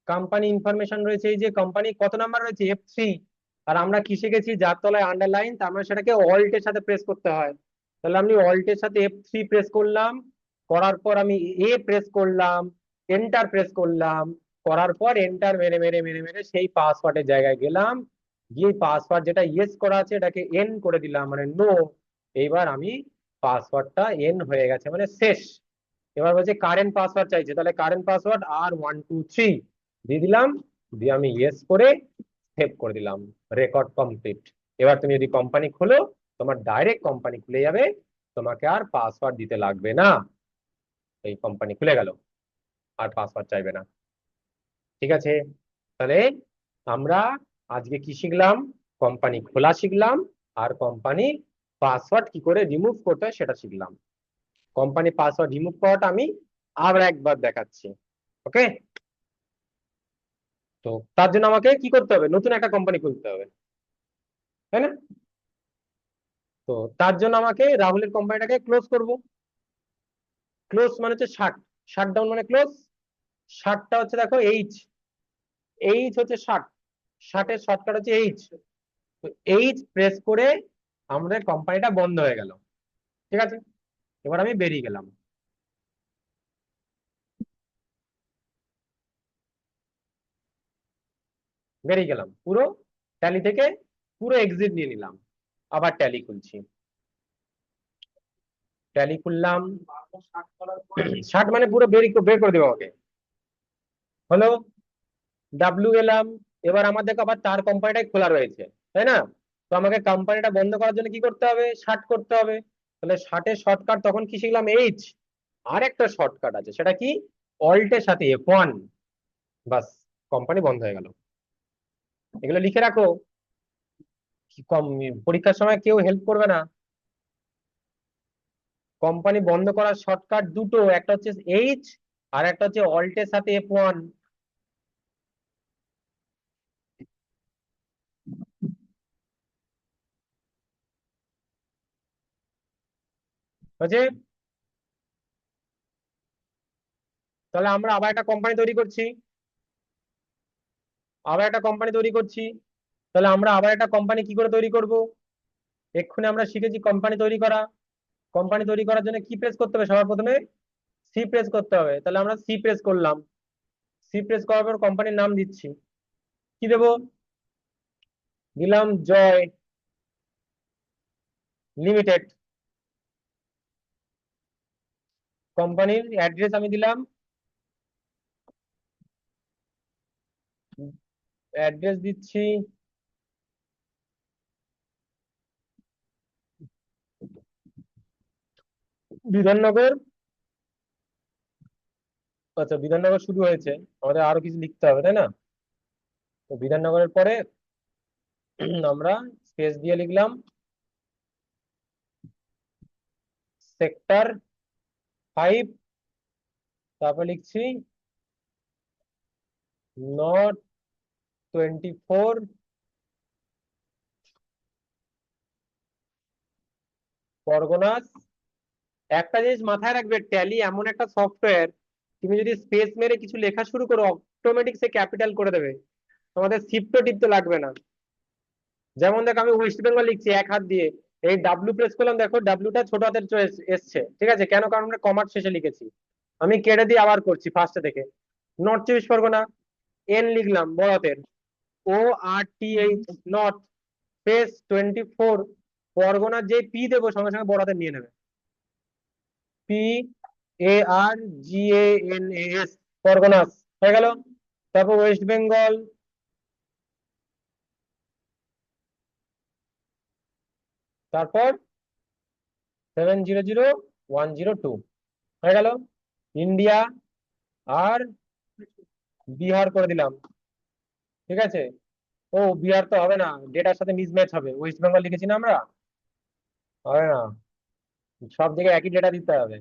কোম্পানি ইনফরমেশন রয়েছে, এই যে কোম্পানি কত নাম্বার রয়েছে, F3। আর আমরা কি শিখেছি, যার তলায় আন্ডারলাইন, তার মানে সেটাকে অল্ট এর সাথে প্রেস করতে হয়। তাহলে আমি অল্ট এর সাথে F3 প্রেস করলাম, করার পর আমি এ প্রেস করলাম, এন্টার প্রেস করলাম, করার পর এন্টার মেরে মেরে মেরে মেরে সেই পাসওয়ার্ডের জায়গায় গেলাম, গিয়ে পাসওয়ার্ড যেটা ইয়েস করা আছে এটাকে এন করে দিলাম, মানে নো। এইবার আমি পাসওয়ার্ডটা এন হয়ে গেছে, মানে শেষ। এবার বলছে কারেন্ট পাসওয়ার্ড চাইছে, তাহলে কারেন্ট পাসওয়ার্ড R 1 2 3 দিয়ে দিলাম, দিয়ে আমি ইয়েস করে সেভ করে দিলাম, রেকর্ড কমপ্লিট। এবার তুমি যদি কোম্পানি খোলো, তোমার ডাইরেক্ট কোম্পানি খুলে যাবে, তোমাকে আর পাসওয়ার্ড দিতে লাগবে না, এই কোম্পানি খুলে গেল, আর পাসওয়ার্ড চাইবে না। ঠিক আছে, তাহলে আমরা আজকে কি শিখলাম, কোম্পানি খোলা শিখলাম, আর কোম্পানি পাসওয়ার্ড কি করে রিমুভ করতে হয় সেটা শিখলাম। কোম্পানি পাসওয়ার্ড রিমুভ করাটা আমি আবার একবার দেখাচ্ছি। ওকে, তো তার জন্য আমাকে কি করতে হবে, নতুন একটা কোম্পানি খুলতে হবে, তাই না? তো তার জন্য আমাকে রাহুলের কোম্পানিটাকে ক্লোজ করব। ক্লোজ মানে হচ্ছে শাট, শাট ডাউন মানে ক্লোজ। শাটটা হচ্ছে দেখো এইচ, এইচ হচ্ছে শাট, শাটের শর্টকাট হচ্ছে এইচ। তো এইচ প্রেস করে আমাদের কোম্পানিটা বন্ধ হয়ে গেল। ঠিক আছে, এবার আমি বেরিয়ে গেলাম, বেরিয়ে গেলাম পুরো ট্যালি থেকে, পুরো এক্সিট নিয়ে নিলাম। আবার ট্যালি খুলছি, ট্যালি খুললাম, শাট মানে পুরো বের করে দেবো আমাকে। হলো, ডাব্লিউ এলাম। এবার আমাদের আবার তার কোম্পানিটাই খোলা রয়েছে, তাই না? তো আমাকে কোম্পানিটা বন্ধ করার জন্য কি করতে হবে, শার্ট করতে হবে। তাহলে শার্টের শর্টকাট তখন কি শিখলাম, এইচ। আর একটা শর্টকাট আছে, সেটা কি, অল্টের সাথে F1। বাস, কোম্পানি বন্ধ হয়ে গেল। এগুলো লিখে রাখো, কম পরীক্ষার সময় কেউ হেল্প করবে না। কোম্পানি বন্ধ করার শর্টকাট দুটো, একটা হচ্ছে এইচ, আর একটা হচ্ছে অল্টের সাথে F1। বুঝে? তাহলে আমরা আবার একটা কোম্পানি তৈরি করছি, আবার একটা কোম্পানি তৈরি করছি। তাহলে আমরা আবার একটা কোম্পানি কি করে তৈরি করব, এক্ষুনি আমরা শিখেছি কোম্পানি তৈরি করা। কোম্পানি তৈরি করার জন্য কি প্রেস করতে হবে, সবার প্রথমে সি প্রেস করতে হবে। তাহলে আমরা সি প্রেস করলাম, সি প্রেস করার পর কোম্পানির নাম দিচ্ছি, কি দেবো, দিলাম জয় লিমিটেড। কোম্পানির অ্যাড্রেস আমি দিলাম, অ্যাড্রেস দিচ্ছি বিধাননগর। আচ্ছা, বিধাননগর শুরু হয়েছে, আমাদের আরো কিছু লিখতে হবে, তাই না? তো বিধাননগরের পরে আমরা স্পেস দিয়ে লিখলাম সেক্টর 5। তারপর লিখছি নর্থ 24 পরগনাস একটা জিনিস মাথায় রাখবে, ট্যালি এমন একটা সফটওয়্যার, তুমি যদি স্পেস মেরে কিছু লেখা শুরু করো অটোমেটিক সে ক্যাপিটাল করে দেবে, তোমাদের শিফটও টিপতে লাগবে না। যেমন দেখো আমি ওয়েস্ট বেঙ্গল লিখছি এক হাত দিয়ে, এই ডাব্লিউ প্রেস করলাম, দেখো ডাব্লিউটা ছোট হাতের এসছে, ঠিক আছে, কেন? কারণ আমরা কমার্স শেষে লিখেছি। আমি কেটে দিয়ে আবার করছি ফার্স্টে থেকে। নর্থ চব্বিশ পরগনা, এন লিখলাম বড় হাতের, ও আর টি এইচ, নর্থ, স্পেস 24, পরগনার যে পি দেবো সঙ্গে সঙ্গে বড় হাতের নিয়ে নেবে, P A R G A N A S, Parganas, হয়ে গেল। তারপর ওয়েস্ট বেঙ্গল, তারপর 700102, হয়ে গেল। ইন্ডিয়া আর বিহার করে দিলাম, ঠিক আছে। ও বিহার তো হবে না, ডেটার সাথে মিসম্যাচ হবে, ওয়েস্ট বেঙ্গল লিখেছি না আমরা, হবে না, সব জায়গায় একই ডেটা দিতে হবে।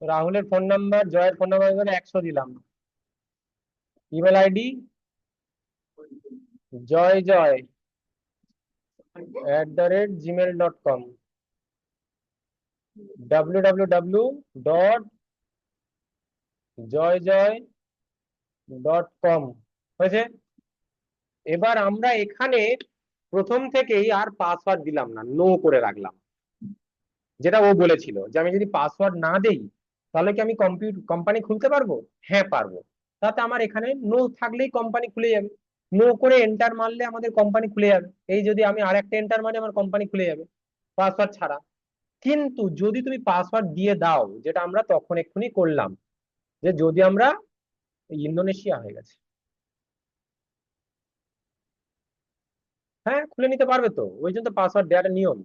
রাহুলের ফোন নাম্বার, জয়ের ফোন নাম্বার 100 দিলাম। ইমেল আইডি joy@gmail.com, www.joyjoy.com, হয়েছে। এবার আমরা এখানে প্রথম থেকেই আর পাসওয়ার্ড দিলাম না, নো করে রাখলাম, যেটা ও বলেছিল যে আমি যদি পাসওয়ার্ড না দেই তাহলে কি আমি কোম্পানি খুলতে পারবো? হ্যাঁ পারবো। তাতে আমার এখানে নো থাকলেই কোম্পানি খুলে যাবে, নো করে এন্টার মারলে আমাদের কোম্পানি খুলে যাবে, এই যদি আমি আর একটা এন্টার মারি আমার কোম্পানি খুলে যাবে পাসওয়ার্ড ছাড়া। কিন্তু যদি তুমি পাসওয়ার্ড দিয়ে দাও, যেটা আমরা তখন এক্ষুনি করলাম, যে যদি আমরা ইন্দোনেশিয়া হয়ে গেছে, হ্যাঁ খুলে নিতে পারবে তো, ওই জন্য তো পাসওয়ার্ড দেওয়ার নিয়ম।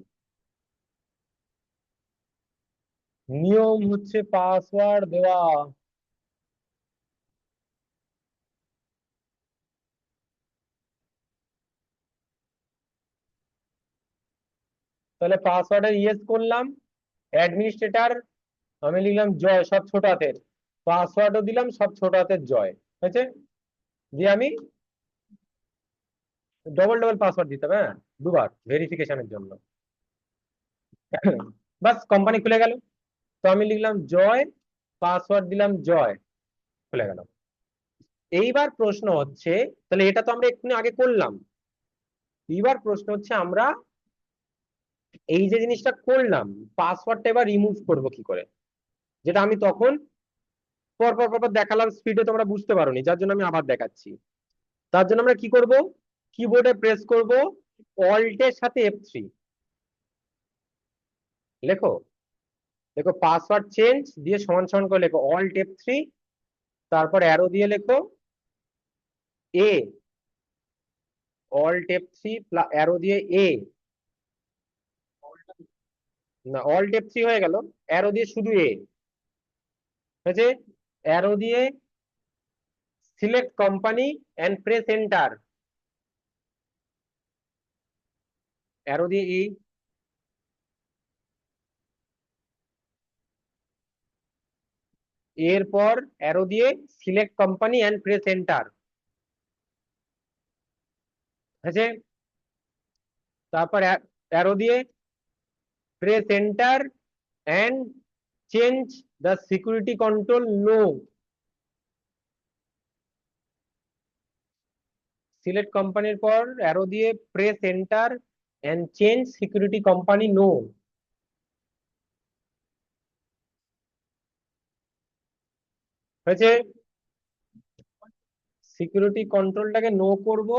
নিয়ম হচ্ছে পাসওয়ার্ড দেওয়া। তাহলে পাসওয়ার্ডে ইয়েস করলাম, অ্যাডমিনিস্ট্রেটর আমি লিখলাম জয়, সব ছোট হাতের, পাসওয়ার্ডও দিলাম সব ছোট হাতের জয়, হয়েছে। দিয়ে আমি ডবল ডবল পাসওয়ার্ড দিতে হবে, হ্যাঁ দুবার ভেরিফিকেশনের জন্য। বাস কোম্পানি খুলে গেল। তো আমি লিখলাম জয়, পাসওয়ার্ড দিলাম জয়, খুলে গেল। এইবার প্রশ্ন হচ্ছে, তাহলে এটা তো আমরা একটু আগে করলাম, এইবার প্রশ্ন হচ্ছে আমরা এই যে জিনিসটা করলাম, পাসওয়ার্ডটা এবার রিমুভ করবো কি করে, যেটা আমি তখন পরপর পরপর দেখালাম স্পিডে, তোমরা বুঝতে পারোনি, যার জন্য আমি আবার দেখাচ্ছি। তার জন্য আমরা কি করব, কিবোর্ডে প্রেস করব অল্টের সাথে F3, লেখো, দেখো পাসওয়ার্ড চেঞ্জ দিয়ে সমান সমান করে লেখো Alt F3, তারপর অ্যারো দিয়ে লেখো এ, Alt F3 অ্যারো দিয়ে এ, না Alt F3 হয়ে গেল, অ্যারো দিয়ে শুধু এ, হয়েছে। অ্যারো দিয়ে select company and press enter, arrow দিয়ে ই, এরপর অ্যারো দিয়ে select company and press enter, হয়েছে। তারপর অ্যারো দিয়ে press enter and change the security control no, select কোম্পানির পর অ্যারো দিয়ে press enter and change security company no, হয়েছে। সিকিউরিটি কন্ট্রোলটাকে নো করব,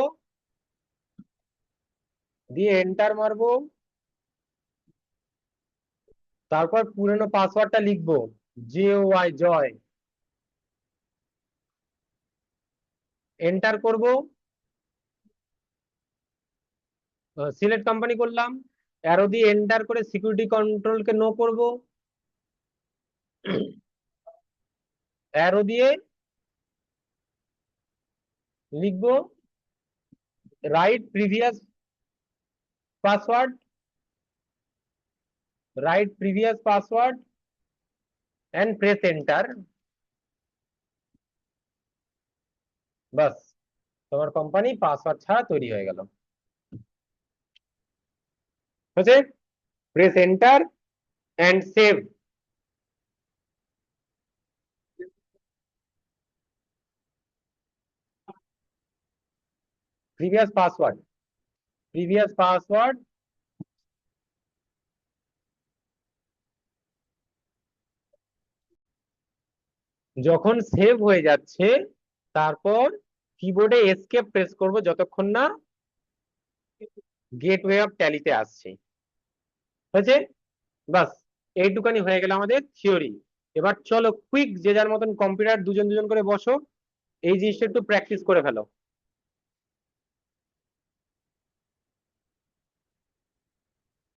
দিয়ে এন্টার মারবো, তারপর পুরনো পাসওয়ার্ডটা লিখবো, JOY জয়, এন্টার করব, সিলেক্ট কোম্পানি করলাম, অ্যারো দিয়ে এন্টার করে সিকিউরিটি কন্ট্রোলকে নো করব, অ্যারো দিয়ে লিখবো write previous password, write previous password and press enter, বাস তোমার কোম্পানি পাসওয়ার্ড ছাড়া তৈরি হয়ে গেল, হয়েছে। Press enter and save, previous password, previous password যখন সেভ হয়ে যাচ্ছে, তারপর কিবোর্ডে এসকেপ প্রেস করব যতক্ষণ না গেটওয়ে অফ ট্যালিতে আসছে। হয়েছে? বাস, এইটুকানি হয়ে গেল আমাদের থিওরি। এবার চলো কুইক যে যার মতন কম্পিউটার দুজন দুজন করে বসো, এই জিনিসটা একটু প্র্যাকটিস করে ফেলো।